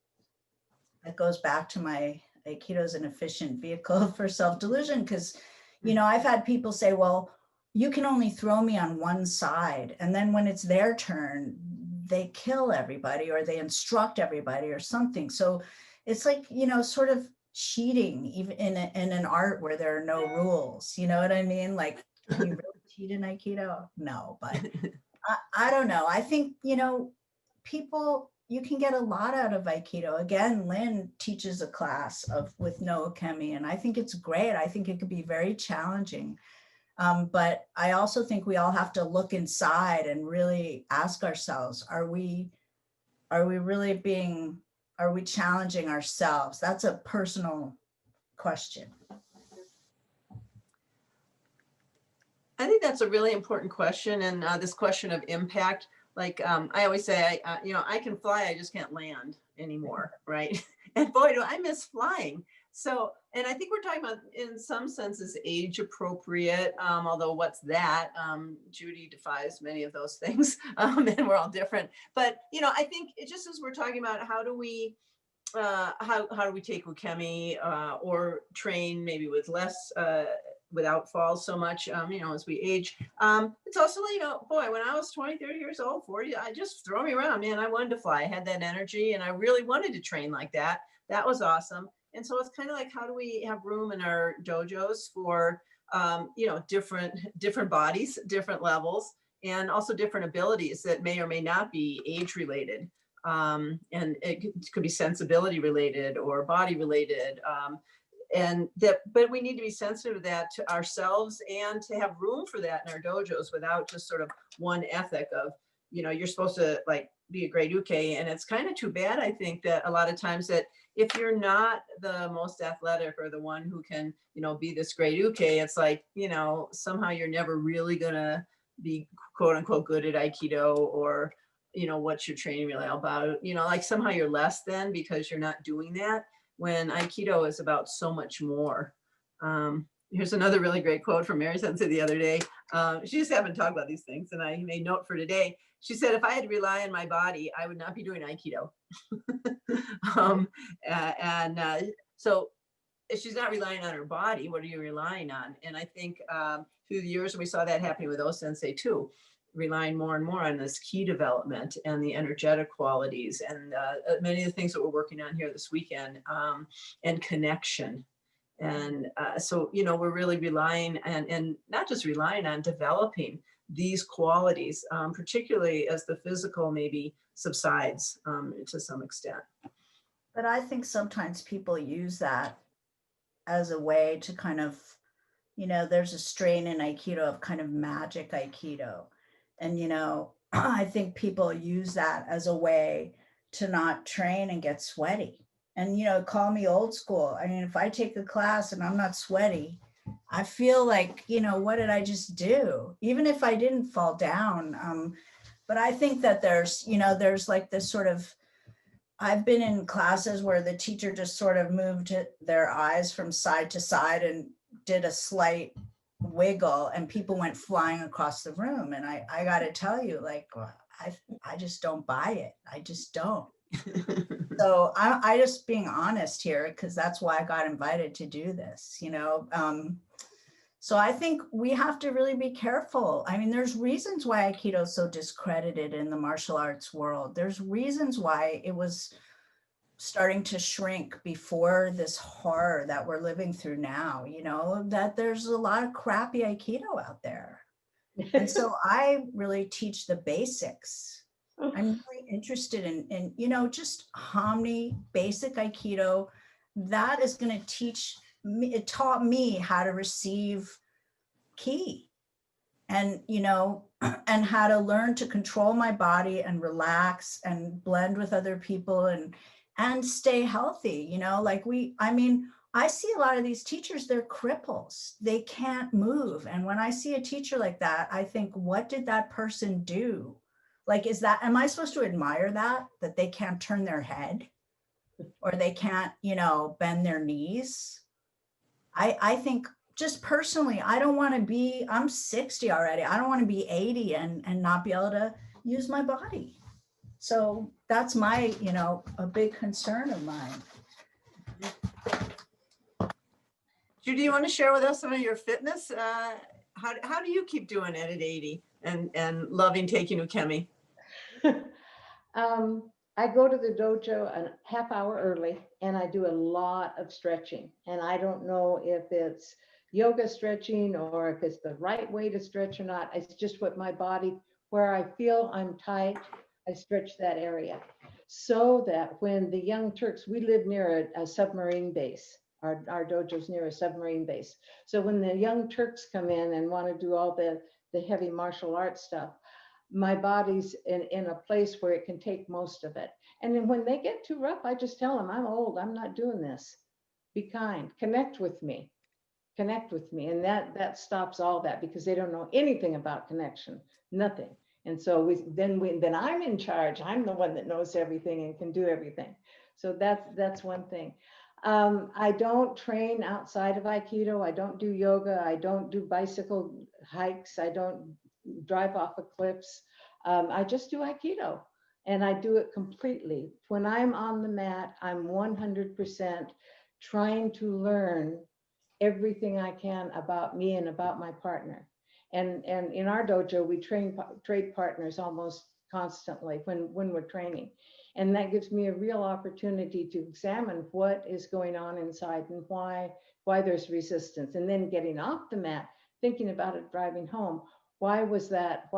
it goes back to my Aikido is an efficient vehicle for self-delusion, because, you know, I've had people say, well, you can only throw me on one side. And then when it's their turn, they kill everybody, or they instruct everybody or something. So it's like, you know, sort of cheating, even in an art where there are no rules. You know what I mean? Like, can you really cheat in Aikido? No, but I don't know. I think, you know, people, you can get a lot out of Aikido. Again, Lynn teaches a class with no ukemi, and I think it's great. I think it could be very challenging. But I also think we all have to look inside and really ask ourselves, are we challenging ourselves? That's a personal question. I think that's a really important question. And this question of impact, like I always say, I can fly, I just can't land anymore, right? And boy, do I miss flying. So, and I think we're talking about, in some senses, age appropriate, although what's that? Judi defies many of those things, and we're all different. But, I think it just as we're talking about how do we take ukemi or train maybe with less, without falls so much, as we age. It's also, boy, when I was 20, 30 years old, 40, I just throw me around, man. I wanted to fly. I had that energy and I really wanted to train like that. That was awesome. And so it's kind of like, how do we have room in our dojos for, different bodies, different levels, and also different abilities that may or may not be age related. And it could be sensibility related or body related. But we need to be sensitive to that, to ourselves, and to have room for that in our dojos without just sort of one ethic of, you're supposed to like be a great uke. And it's kind of too bad, I think, that a lot of times that if you're not the most athletic or the one who can, be this great uke, it's like, somehow you're never really gonna be quote unquote good at Aikido, or, what's your training really all about? Like somehow you're less than because you're not doing that, when Aikido is about so much more. Here's another really great quote from Mary Sensei the other day. She just happened to talk about these things, and I made note for today. She said, if I had to rely on my body, I would not be doing Aikido. So if she's not relying on her body, what are you relying on? And I think through the years, we saw that happening with O Sensei too, relying more and more on this ki development and the energetic qualities, and many of the things that we're working on here this weekend, and connection. And so, we're really relying and not just relying on, developing these qualities, particularly as the physical maybe subsides to some extent. But I think sometimes people use that as a way to kind of, there's a strain in Aikido of kind of magic Aikido. And, I think people use that as a way to not train and get sweaty. And, call me old school. I mean, if I take a class and I'm not sweaty, I feel like, what did I just do? Even if I didn't fall down. But I think that there's like this sort of, I've been in classes where the teacher just sort of moved their eyes from side to side and did a slight wiggle, and people went flying across the room. And I got to tell you, like, I just don't buy it. I just don't. So I just being honest here, because that's why I got invited to do this, So I think we have to really be careful. I mean, there's reasons why Aikido is so discredited in the martial arts world. There's reasons why it was starting to shrink before this horror that we're living through now, that there's a lot of crappy Aikido out there. And so I really teach the basics. I'm really interested in just Homni, basic Aikido. That is going to teach me, it taught me how to receive ki, and, and how to learn to control my body and relax and blend with other people and stay healthy, I see a lot of these teachers, they're cripples. They can't move. And when I see a teacher like that, I think, what did that person do? Like, am I supposed to admire that they can't turn their head, or they can't, bend their knees? I think, just personally, I don't want to be, I'm 60 already. I don't want to be 80 and not be able to use my body. So that's my, a big concern of mine. Judi, you want to share with us some of your fitness? How do you keep doing it at 80 and loving taking ukemi? I go to the dojo a half hour early, and I do a lot of stretching. And I don't know if it's yoga stretching or if it's the right way to stretch or not. It's just what my body, where I feel I'm tight, I stretch that area. So that when the young Turks, we live near a submarine base. Our dojo's near a submarine base. So when the young Turks come in and want to do all the heavy martial arts stuff, my body's in a place where it can take most of it. And then when they get too rough, I just tell them, I'm old, I'm not doing this. Be kind, connect with me. And that stops all that, because they don't know anything about connection, nothing. And so then I'm in charge. I'm the one that knows everything and can do everything. So that's one thing. I don't train outside of Aikido. I don't do yoga. I don't do bicycle hikes. I don't drive off of cliffs. I just do Aikido, and I do it completely. When I'm on the mat, I'm 100% trying to learn everything I can about me and about my partner. And in our dojo, we trade partners almost constantly when we're training. And that gives me a real opportunity to examine what is going on inside and why there's resistance. And then getting off the mat, thinking about it driving home. Why was that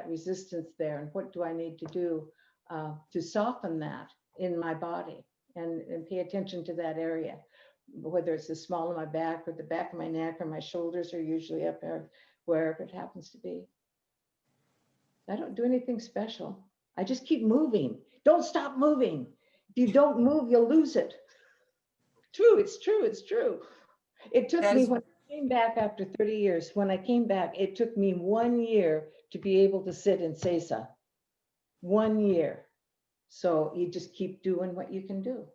resistance there? And what do I need to do to soften that in my body and pay attention to that area? Whether it's the small of my back or the back of my neck or my shoulders are usually up there, wherever it happens to be. I don't do anything special. I just keep moving. Don't stop moving. If you don't move, you'll lose it. True, it's true, it's true. It took me, when I came back after 30 years, when I came back, it took me 1 year to be able to sit in Seisa. 1 year. So you just keep doing what you can do.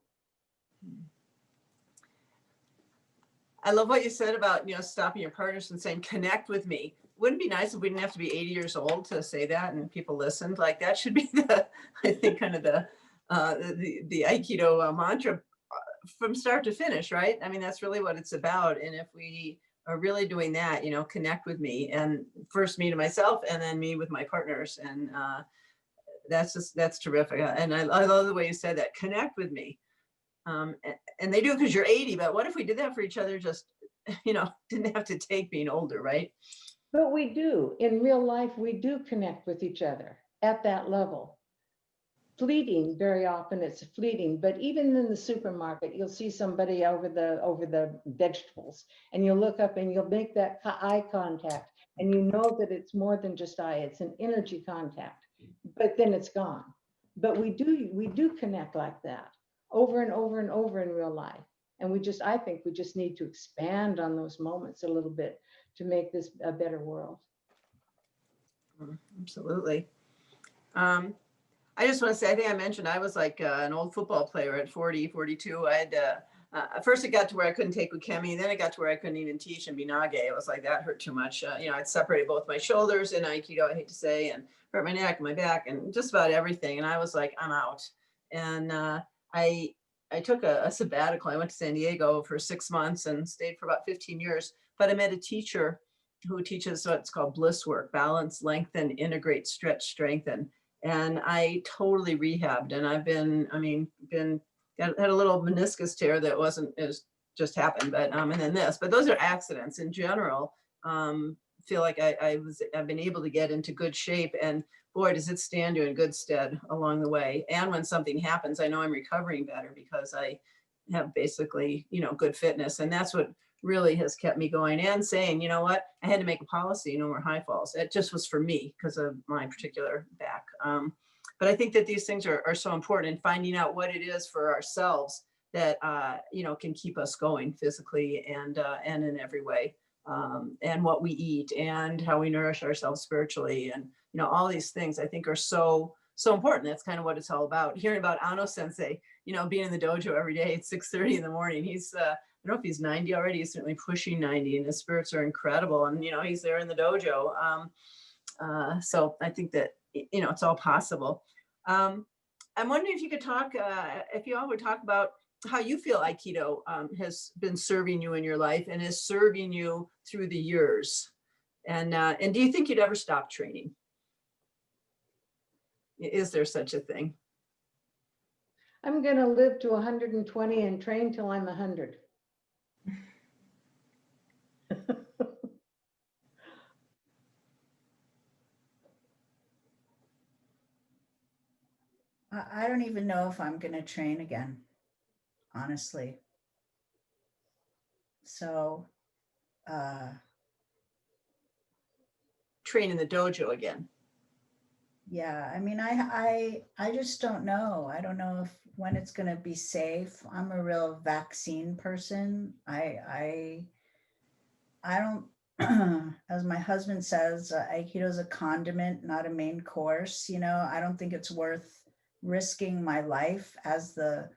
I love what you said about, stopping your partners and saying, connect with me. Wouldn't it be nice if we didn't have to be 80 years old to say that and people listened? Like that should be I think kind of the Aikido mantra from start to finish, right? I mean, that's really what it's about. And if we are really doing that, connect with me, and first me to myself and then me with my partners. And that's terrific. And I love the way you said that, connect with me. And they do it because you're 80, but what if we did that for each other? Just, didn't have to take being older, right? But we do. In real life, we do connect with each other at that level. Fleeting, very often it's fleeting, but even in the supermarket, you'll see somebody over the vegetables, and you'll look up and you'll make that eye contact, and you know that it's more than just eye, it's an energy contact, but then it's gone. But we do connect like that over and over and over in real life. And I think we just need to expand on those moments a little bit to make this a better world. Absolutely. I just want to say, I think I mentioned I was like an old football player at 40, 42. I had first it got to where I couldn't take ukemi, then it got to where I couldn't even teach and binage. It was like, that hurt too much. I'd separated both my shoulders in Aikido, I hate to say, and hurt my neck, my back, and just about everything. And I was like, I'm out. And I took a sabbatical. I went to San Diego for 6 months and stayed for about 15 years. But I met a teacher who teaches what's called bliss work: balance, lengthen, integrate, stretch, strengthen. And I totally rehabbed, and I've had a little meniscus tear that just happened, but and then this, but those are accidents. In general, feel like I've been able to get into good shape, and boy, does it stand you in good stead along the way. And when something happens, I know I'm recovering better because I have basically, good fitness, and that's what really has kept me going and saying, you know what, I had to make a policy, no more high falls. It just was for me because of my particular back. But I think that these things are so important in finding out what it is for ourselves that, can keep us going physically and in every way. And what we eat and how we nourish ourselves spiritually. And, all these things I think are so important. That's kind of what it's all about. Hearing about Ano Sensei, being in the dojo every day at 6:30 in the morning. He's, I don't know if he's 90 already. He's certainly pushing 90, and his spirits are incredible. And, he's there in the dojo. So I think that, it's all possible. I'm wondering if you could talk, if you all would talk about how you feel Aikido has been serving you in your life and is serving you through the years. And do you think you'd ever stop training? Is there such a thing? I'm going to live to 120 and train till I'm 100. I don't even know if I'm going to train again, honestly. So, Train in the dojo again. yeah, I mean, I just don't know. I don't know when it's going to be safe. I'm a real vaccine person. I don't as my husband says, Aikido is a condiment, not a main course. You know, I don't think it's worth risking my life as a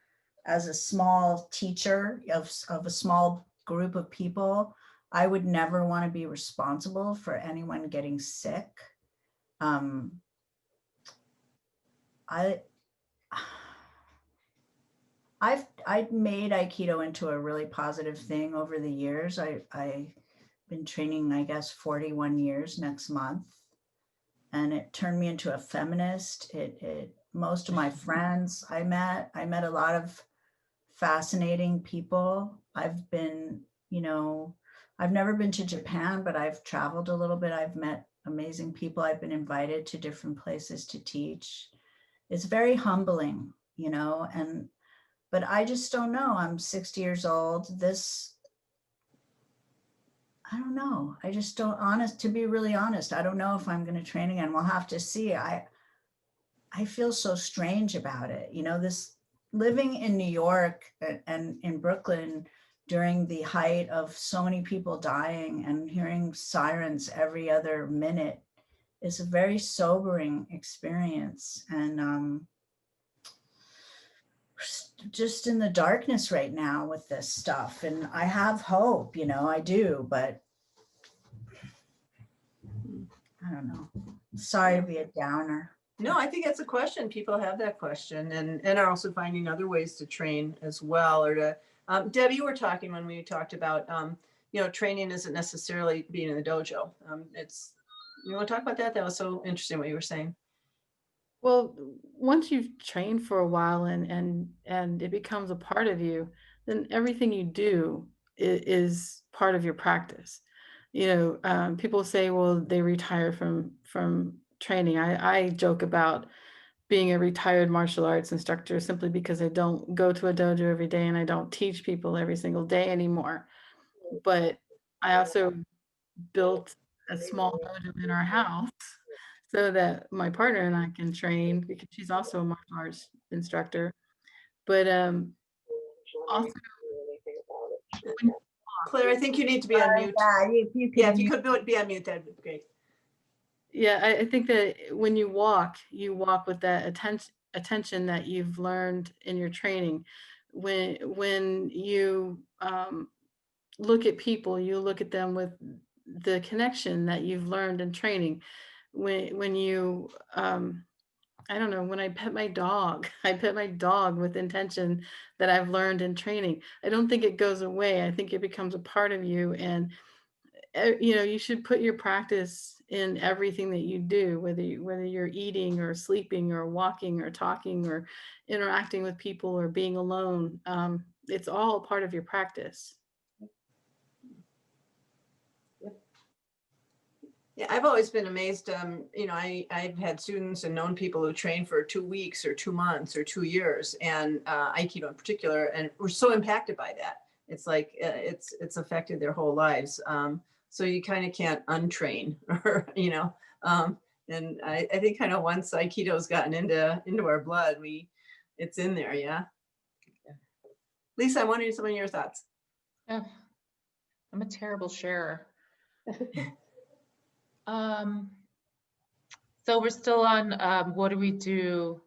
small teacher of a small group of people. I would never want to be responsible for anyone getting sick. I've made Aikido into a really positive thing over the years. I've been training, I guess, 41 years next month, and it turned me into a feminist. Most of my friends I met a lot of fascinating people. I've been, you know, I've never been to Japan, but I've traveled a little bit. I've met amazing people. I've been invited to different places to teach. It's very humbling, you know, but I just don't know. I'm 60 years old. I don't know. I just don't, to be really honest, I don't know if I'm going to train again. We'll have to see. I feel so strange about it. You know, this living in New York and in Brooklyn during the height of so many people dying and hearing sirens every other minute is a very sobering experience. And just in the darkness right now with this stuff. And I have hope, you know, I do, but I don't know. Sorry to be a downer. No, I think that's a question. People have that question and are also finding other ways to train as well. Or to, Deb, you were talking when we talked about, you know, training isn't necessarily being in the dojo. You want to talk about that? That was so interesting what you were saying. Well, once you've trained for a while and it becomes a part of you, then everything you do is part of your practice. You know, people say, well, they retire from training. I joke about being a retired martial arts instructor simply because I don't go to a dojo every day and I don't teach people every single day anymore. But I also built a small dojo in our house so that my partner and I can train because she's also a martial arts instructor. But also, when, Claire, I think you need to be on mute. Yeah, If you could be on mute, that'd be great. yeah, I think that when you walk with that attention that you've learned in your training. When you look at people, you look at them with the connection that you've learned in training. When you I don't know, when I pet my dog, I pet my dog with intention that I've learned in training. I don't think it goes away. I think it becomes a part of you. And, you know, you should put your practice in everything that you do, whether you're eating or sleeping or walking or talking or interacting with people or being alone. It's all part of your practice. Yeah, I've always been amazed. You know, I've had students and known people who train for 2 weeks or 2 months or 2 years, and Aikido in particular, and were so impacted by that. It's like it's affected their whole lives. So you kind of can't untrain, or you know. And I think kind of once Aikido's gotten into our blood, it's in there. Yeah. Lissa, I'm wondering some of your thoughts. Oh, I'm a terrible sharer. So we're still on, what do we do?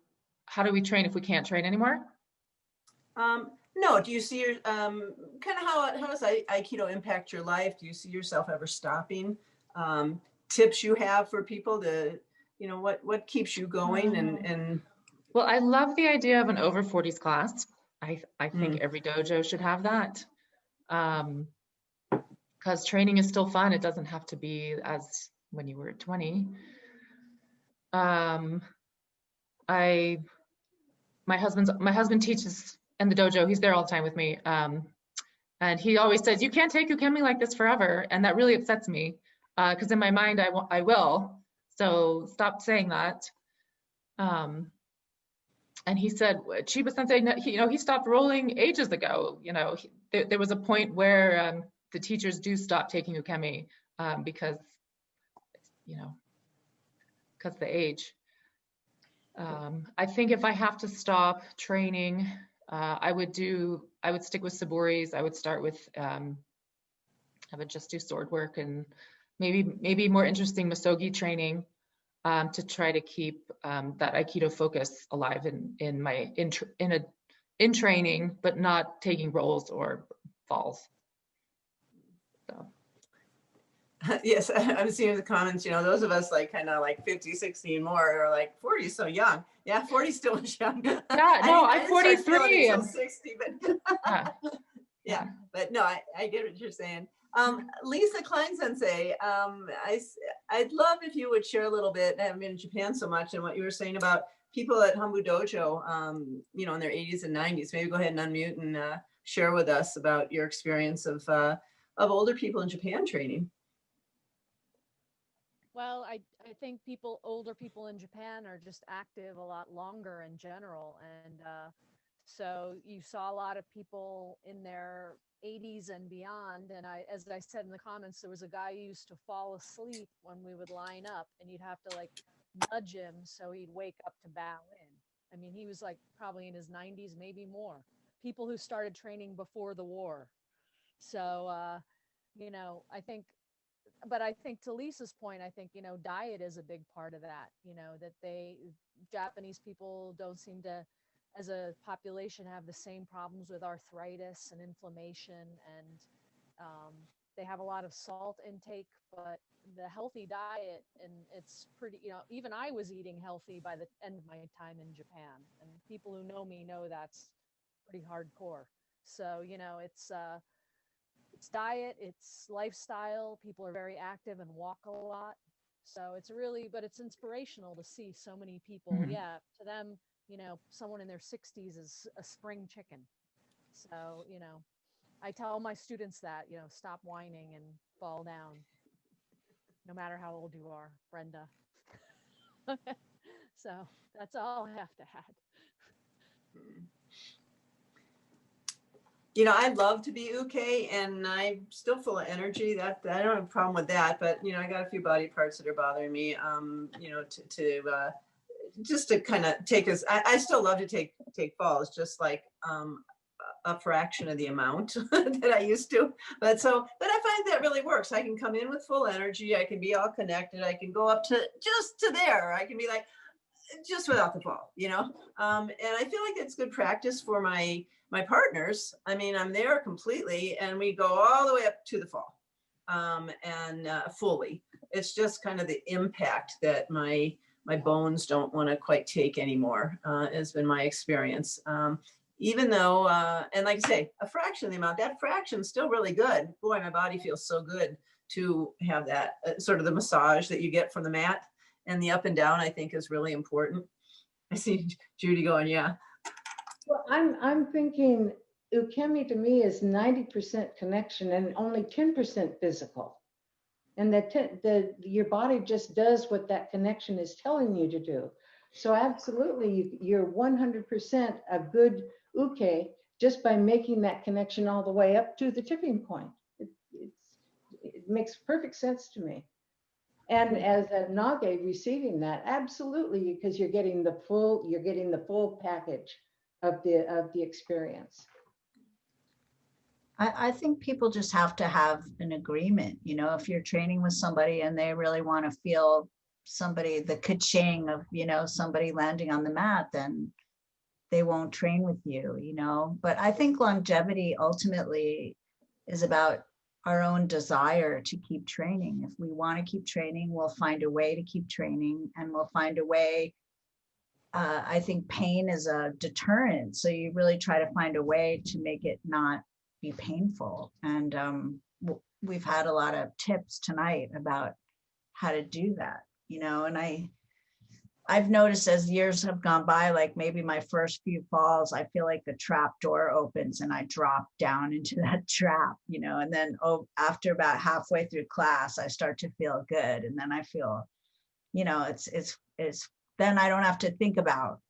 How do we train if we can't train anymore? No, do you see your, kind of how does Aikido impact your life? Do you see yourself ever stopping? Tips you have for people to, you know, what keeps you going and Well, I love the idea of an over 40s class. I think every dojo should have that. Because training is still fun. It doesn't have to be as when you were 20. My husband teaches in the dojo. He's there all the time with me. And he always says, you can't take ukemi like this forever. And that really upsets me because in my mind, I will. So stop saying that. And he said, Chiba Sensei, you know, he stopped rolling ages ago. You know, there was a point where the teachers do stop taking ukemi because, you know, because the age. I think if I have to stop training, I would stick with saburis. I would start with, I would just do sword work and maybe more interesting Misogi training to try to keep that Aikido focus alive in training, but not taking rolls or falls. So. Yes, I'm seeing the comments, those of us like kind of like 50, 60 and more are like 40, so young. Yeah, 40 still is young. Yeah, no, I'm 43. Until 60, but Yeah. yeah, but no, I get what you're saying. Lissa Klein Sensei, I'd love if you would share a little bit. I haven't been in Japan so much, and what you were saying about people at Hambu Dojo, in their 80s and 90s. Maybe go ahead and unmute and share with us about your experience of older people in Japan training. Well, I think older people in Japan are just active a lot longer in general. And so you saw a lot of people in their 80s and beyond. And as I said in the comments, there was a guy who used to fall asleep when we would line up, and you'd have to like nudge him so he'd wake up to bow in. I mean, he was like probably in his 90s, maybe more. People who started training before the war. So, but I think to Lisa's point, I think, diet is a big part of that, that Japanese people don't seem to, as a population, have the same problems with arthritis and inflammation. And they have a lot of salt intake, but the healthy diet, and it's pretty, even I was eating healthy by the end of my time in Japan. And people who know me know that's pretty hardcore. So, it's diet, it's lifestyle. People are very active and walk a lot. So but it's inspirational to see so many people. Mhm. Yeah, to them, someone in their 60s is a spring chicken. So, I tell my students that, stop whining and fall down, no matter how old you are, Brenda. So that's all I have to add. I'd love to be uke, and I'm still full of energy. That I don't have a problem with that, but I got a few body parts that are bothering me. Just to kind of take us. I still love to take falls, just like a fraction of the amount that I used to. But I find that really works. I can come in with full energy. I can be all connected. I can go up to just to there. I can be like just without the fall, and I feel like it's good practice for my partners. I mean, I'm there completely, and we go all the way up to the fall, and fully. It's just kind of the impact that my bones don't want to quite take anymore. Has been my experience. Even though, and like I say, a fraction of the amount, that fraction's still really good. Boy, my body feels so good to have that sort of the massage that you get from the mat, and the up and down, I think, is really important. I see Judi going, yeah. Well, I'm thinking ukemi to me is 90% connection and only 10% physical. And your body just does what that connection is telling you to do. So absolutely, you're 100% a good uke just by making that connection all the way up to the tipping point. It makes perfect sense to me. And as a nage receiving that, absolutely, because you're getting the full package of the experience. I think people just have to have an agreement. If you're training with somebody and they really want to feel the ka-ching of, somebody landing on the mat, then they won't train with you, But I think longevity ultimately is about our own desire to keep training. If we want to keep training, we'll find a way to keep training, and we'll find a way. I think pain is a deterrent. So you really try to find a way to make it not be painful. And we've had a lot of tips tonight about how to do that, and I've noticed as years have gone by, like maybe my first few falls, I feel like the trap door opens and I drop down into that trap, and then after about halfway through class, I start to feel good. And then I feel, it's then I don't have to think about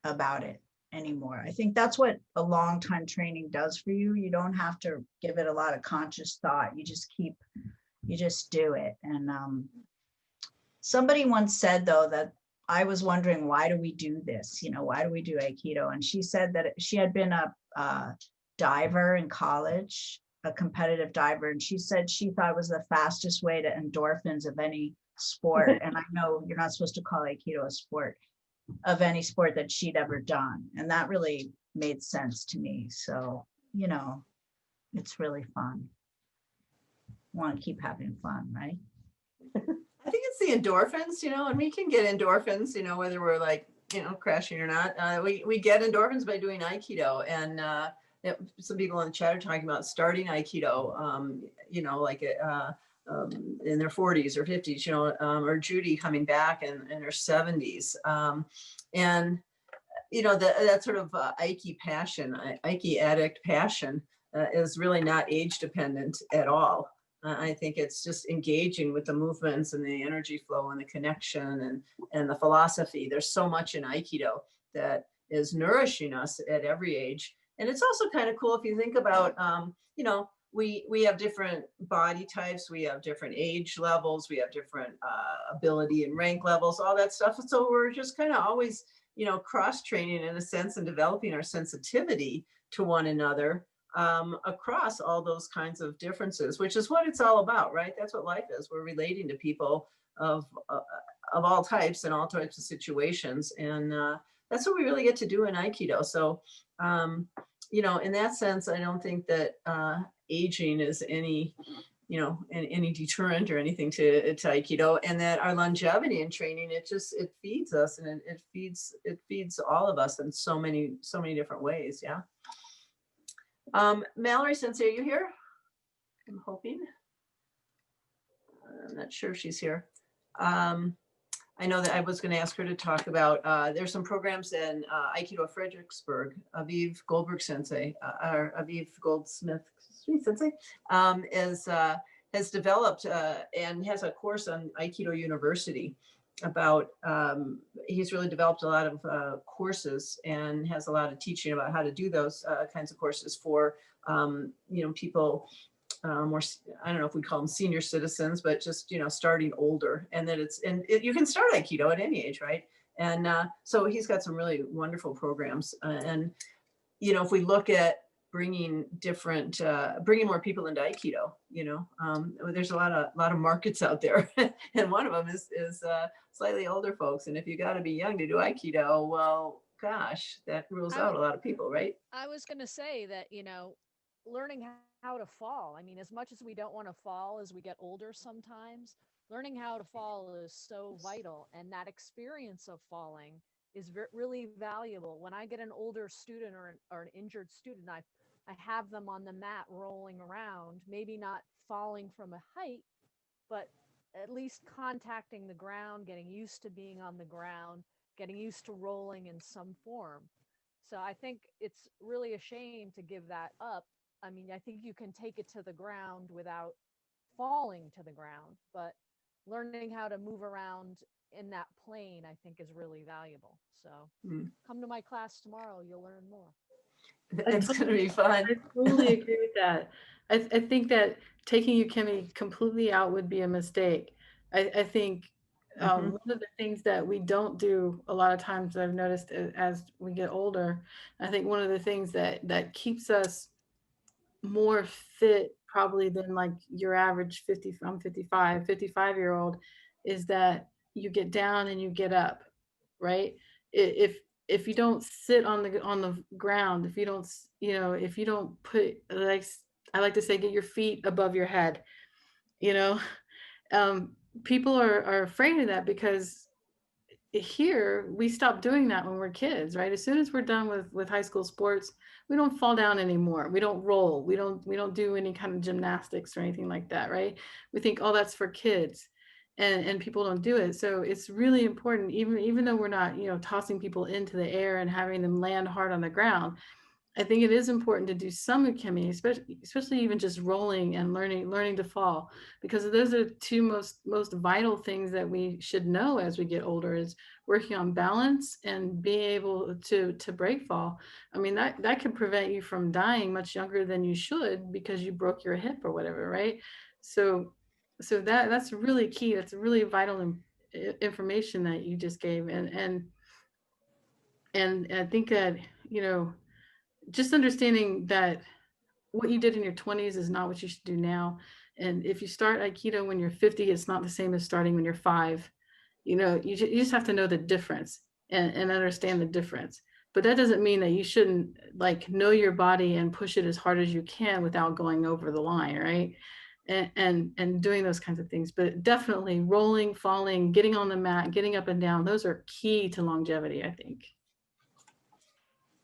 it anymore. I think that's what a long time training does for you. You don't have to give it a lot of conscious thought. You just do it. And somebody once said, though, that I was wondering, why do we do this? Why do we do Aikido? And she said that she had been a diver in college, a competitive diver, and she said she thought it was the fastest way to endorphins of any sport. And I know you're not supposed to call Aikido a sport, of any sport that she'd ever done. And that really made sense to me. So, you know, it's really fun. Want to keep having fun, right? I think it's the endorphins, you know, and we can get endorphins, you know, whether we're like, you know, crashing or not. We get endorphins by doing Aikido. And some people in the chat are talking about starting Aikido, you know, like in their 40s or 50s, you know, or Judi coming back in her 70s. And, you know, that sort of Aiki passion, Aiki addict passion is really not age dependent at all. I think it's just engaging with the movements and the energy flow and the connection and the philosophy. There's so much in Aikido that is nourishing us at every age. And it's also kind of cool if you think about, you know, we have different body types, we have different age levels, we have different ability and rank levels, all that stuff. So we're just kind of always, you know, cross training in a sense and developing our sensitivity to one another. Across all those kinds of differences, which is what it's all about, right? That's what life is. We're relating to people of all types and all types of situations, and that's what we really get to do in Aikido. So, you know, in that sense, I don't think that aging is any, you know, any deterrent or anything to Aikido, and that our longevity in training, it feeds us, and it feeds all of us in so many different ways. Yeah. Mallory Sensei, are you here? I'm hoping. I'm not sure if she's here. I know that I was going to ask her to talk about, there's some programs in Aikido Fredericksburg. Aviv Goldberg Sensei, or Aviv Goldsmith Sensei, has developed and has a course on Aikido University about, he's really developed a lot of courses and has a lot of teaching about how to do those kinds of courses for, you know, people more, I don't know if we call them senior citizens, but just, you know, starting older, and that you can start Aikido at any age, right? And so he's got some really wonderful programs. And, you know, if we look at bringing more people into Aikido, you know, there's a lot of markets out there, and one of them is slightly older folks. And if you got to be young to do Aikido, well, gosh, that rules out a lot of people, right? I was going to say that, you know, learning how to fall. I mean, as much as we don't want to fall as we get older sometimes, learning how to fall is so vital. And that experience of falling is really valuable. When I get an older student or an injured student, I have them on the mat rolling around, maybe not falling from a height, but at least contacting the ground, getting used to being on the ground, getting used to rolling in some form. So I think it's really a shame to give that up. I mean, I think you can take it to the ground without falling to the ground, but learning how to move around in that plane, I think, is really valuable. So come to my class tomorrow, you'll learn more. It's going to be fun. I totally agree with that. I think that taking Ukemi completely out would be a mistake. I think one of the things that we don't do a lot of times, I've noticed as we get older, I think one of the things that keeps us more fit probably than like your average 55-year-old is that you get down and you get up, right? If you don't sit on the ground, if you don't, you know, if you don't put, like I like to say, get your feet above your head, you know, people are afraid of that because here we stop doing that when we're kids, right? As soon as we're done with high school sports, we don't fall down anymore. We don't roll. We don't do any kind of gymnastics or anything like that, right? We think, oh, that's for kids, and people don't do it. So it's really important, even though we're not, you know, tossing people into the air and having them land hard on the ground. I think it is important to do some ukemi, especially even just rolling and learning to fall, because those are two most vital things that we should know as we get older, is working on balance and being able to break fall. I mean, that could prevent you from dying much younger than you should because you broke your hip or whatever, right? So that's really key. That's really vital information that you just gave, and I think that, you know, just understanding that what you did in your 20s is not what you should do now. And if you start Aikido when you're 50, it's not the same as starting when you're 5. You know, you just have to know the difference and understand the difference. But that doesn't mean that you shouldn't like know your body and push it as hard as you can without going over the line, right? And doing those kinds of things. But definitely rolling, falling, getting on the mat, getting up and down, those are key to longevity, I think.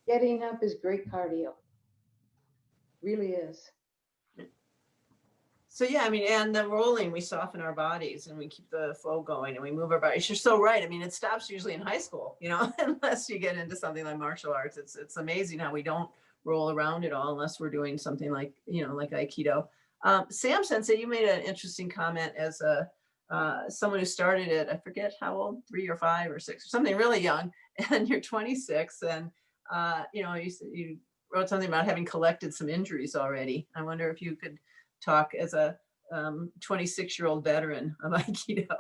Getting up is great cardio. Really is. So yeah, I mean, and the rolling, we soften our bodies and we keep the flow going and we move our bodies. You're so right. I mean, it stops usually in high school, you know, unless you get into something like martial arts. It's amazing how we don't roll around at all unless we're doing something like, you know, like Aikido. Sam Sensei, you made an interesting comment as a someone who started it, I forget how old, 3 or 5 or 6 or something really young, and you're 26 and you know, you wrote something about having collected some injuries already. I wonder if you could talk as a 26-year-old veteran of Aikido.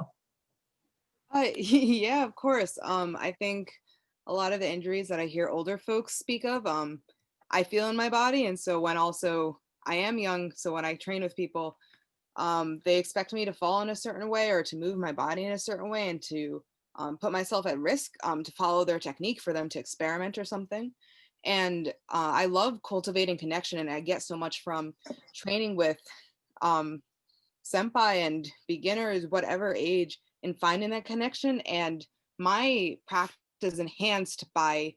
Yeah, of course. I think a lot of the injuries that I hear older folks speak of, I feel in my body. And so when also I am young, so when I train with people, they expect me to fall in a certain way or to move my body in a certain way and to put myself at risk to follow their technique for them to experiment or something. And I love cultivating connection, and I get so much from training with senpai and beginners, whatever age, in finding that connection. And my practice is enhanced by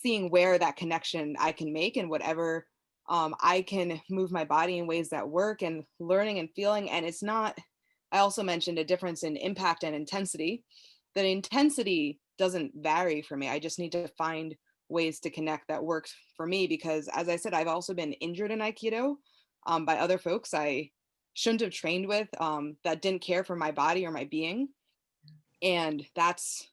seeing where that connection I can make and whatever I can move my body in ways that work and learning and feeling. And it's not, I also mentioned a difference in impact and intensity. The intensity doesn't vary for me. I just need to find ways to connect that works for me, because as I said, I've also been injured in Aikido by other folks I shouldn't have trained with that didn't care for my body or my being. And that's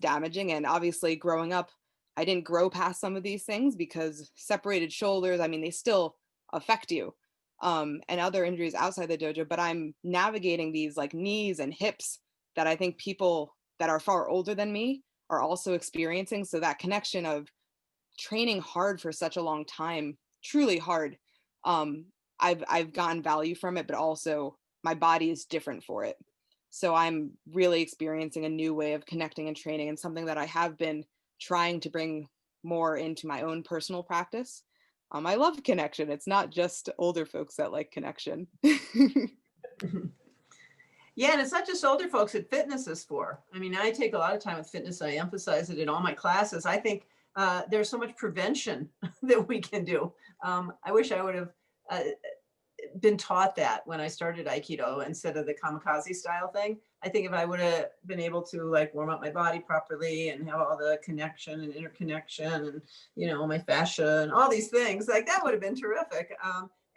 damaging. And obviously growing up, I didn't grow past some of these things because separated shoulders, I mean, they still affect you, and other injuries outside the dojo, but I'm navigating these like knees and hips that I think people that are far older than me are also experiencing. So that connection of training hard for such a long time, truly hard, I've gotten value from it, but also my body is different for it. So I'm really experiencing a new way of connecting and training, and something that I have been trying to bring more into my own personal practice. I love connection. It's not just older folks that like connection. Yeah, and it's not just older folks that fitness is for. I mean, I take a lot of time with fitness. I emphasize it in all my classes. I think there's so much prevention that we can do. I wish I would have been taught that when I started Aikido instead of the kamikaze style thing. I think if I would have been able to like warm up my body properly and have all the connection and interconnection and, you know, my fascia and all these things, like that would have been terrific.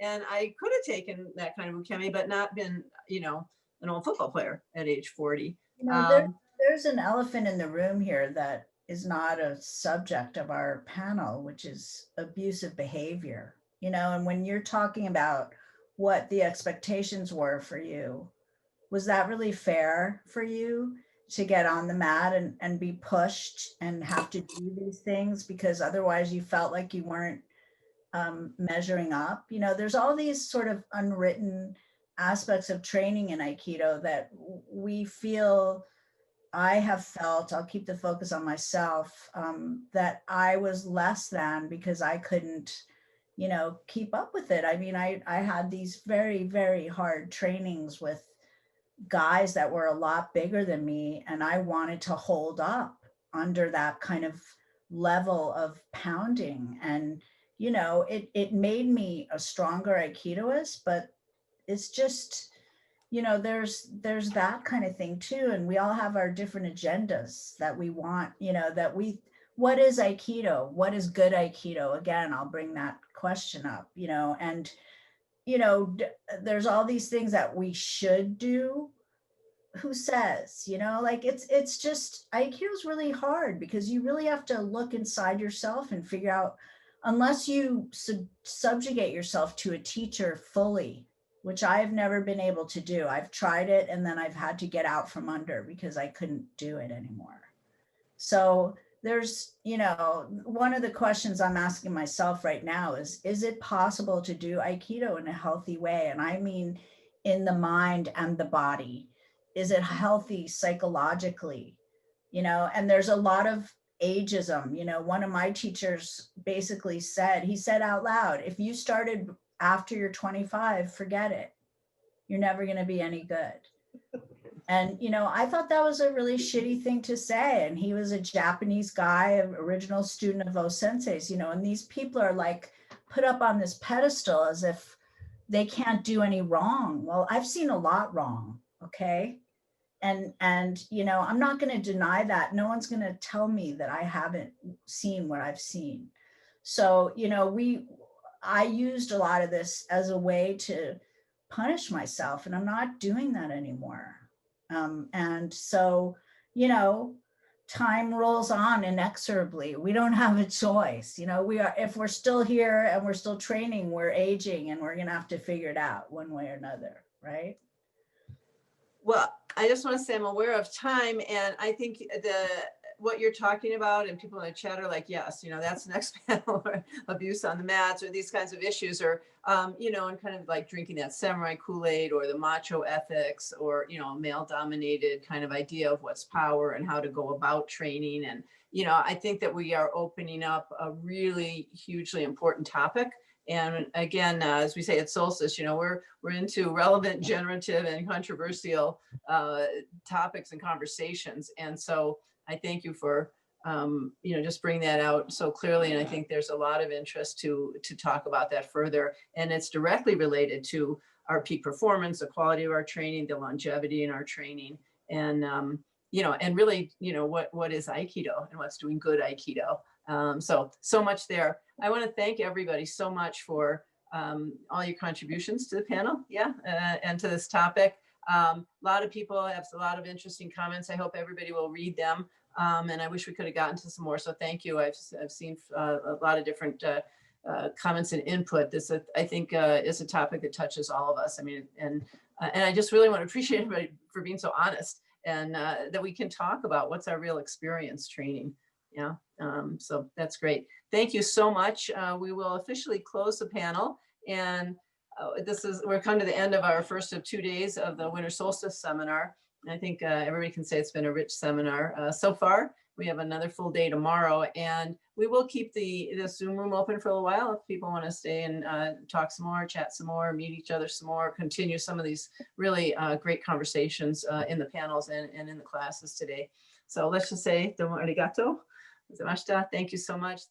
And I could have taken that kind of ukemi, but not been, you know, an old football player at age 40. You know, there's an elephant in the room here that is not a subject of our panel, which is abusive behavior. You know, and when you're talking about what the expectations were for you, was that really fair for you to get on the mat and be pushed and have to do these things because otherwise you felt like you weren't measuring up? You know, there's all these sort of unwritten aspects of training in Aikido that we feel, I have felt, I'll keep the focus on myself, that I was less than because I couldn't, you know, keep up with it. I mean, I had these very, very hard trainings with guys that were a lot bigger than me, and I wanted to hold up under that kind of level of pounding. And, you know, it made me a stronger Aikidoist, but it's just, you know, there's that kind of thing too. And we all have our different agendas that we want, you know, what is Aikido? What is good Aikido? Again, I'll bring that question up, you know, and, you know, there's all these things that we should do. Who says, you know, like it's just, Aikido is really hard because you really have to look inside yourself and figure out, unless you subjugate yourself to a teacher fully, which I have never been able to do. I've tried it and then I've had to get out from under because I couldn't do it anymore. So there's, one of the questions I'm asking myself right now is it possible to do Aikido in a healthy way? And I mean, in the mind and the body. Is it healthy psychologically? And there's a lot of ageism. One of my teachers basically said, he said out loud, if you started after you're 25, forget it. You're never going to be any good. And, I thought that was a really shitty thing to say. And he was a Japanese guy, an original student of those senseis, and these people are like put up on this pedestal as if they can't do any wrong. Well, I've seen a lot wrong. Okay. And I'm not going to deny that. No one's going to tell me that I haven't seen what I've seen. So, I used a lot of this as a way to punish myself, and I'm not doing that anymore. And so, time rolls on inexorably. We don't have a choice. If we're still here and we're still training, we're aging, and we're going to have to figure it out one way or another. Right. Well, I just want to say I'm aware of time, and I think what you're talking about, and people in the chat are like, yes, that's the next panel, or abuse on the mats, or these kinds of issues, or and kind of like drinking that samurai Kool-Aid, or the macho ethics, or male-dominated kind of idea of what's power and how to go about training. And I think that we are opening up a really hugely important topic. And again, as we say at Solstice, we're into relevant, generative, and controversial topics and conversations. And so I thank you for just bringing that out so clearly. And I think there's a lot of interest to talk about that further. And it's directly related to our peak performance, the quality of our training, the longevity in our training, and and really, what is Aikido and what's doing good Aikido. So much there. I want to thank everybody so much for all your contributions to the panel, and to this topic. A lot of people have a lot of interesting comments. I hope everybody will read them, and I wish we could have gotten to some more. So thank you. I've seen a lot of different comments and input. This, I think, is a topic that touches all of us. I mean, and I just really want to appreciate everybody for being so honest, and that we can talk about what's our real experience training. Yeah. So that's great. Thank you so much. We will officially close the panel, and we're coming to the end of our first of 2 days of the Winter Solstice seminar. And I think everybody can say it's been a rich seminar so far. We have another full day tomorrow, and we will keep the Zoom room open for a little while if people want to stay and talk some more, chat some more, meet each other some more, continue some of these really great conversations in the panels and in the classes today. So let's just say domo arigato. Thank you so much.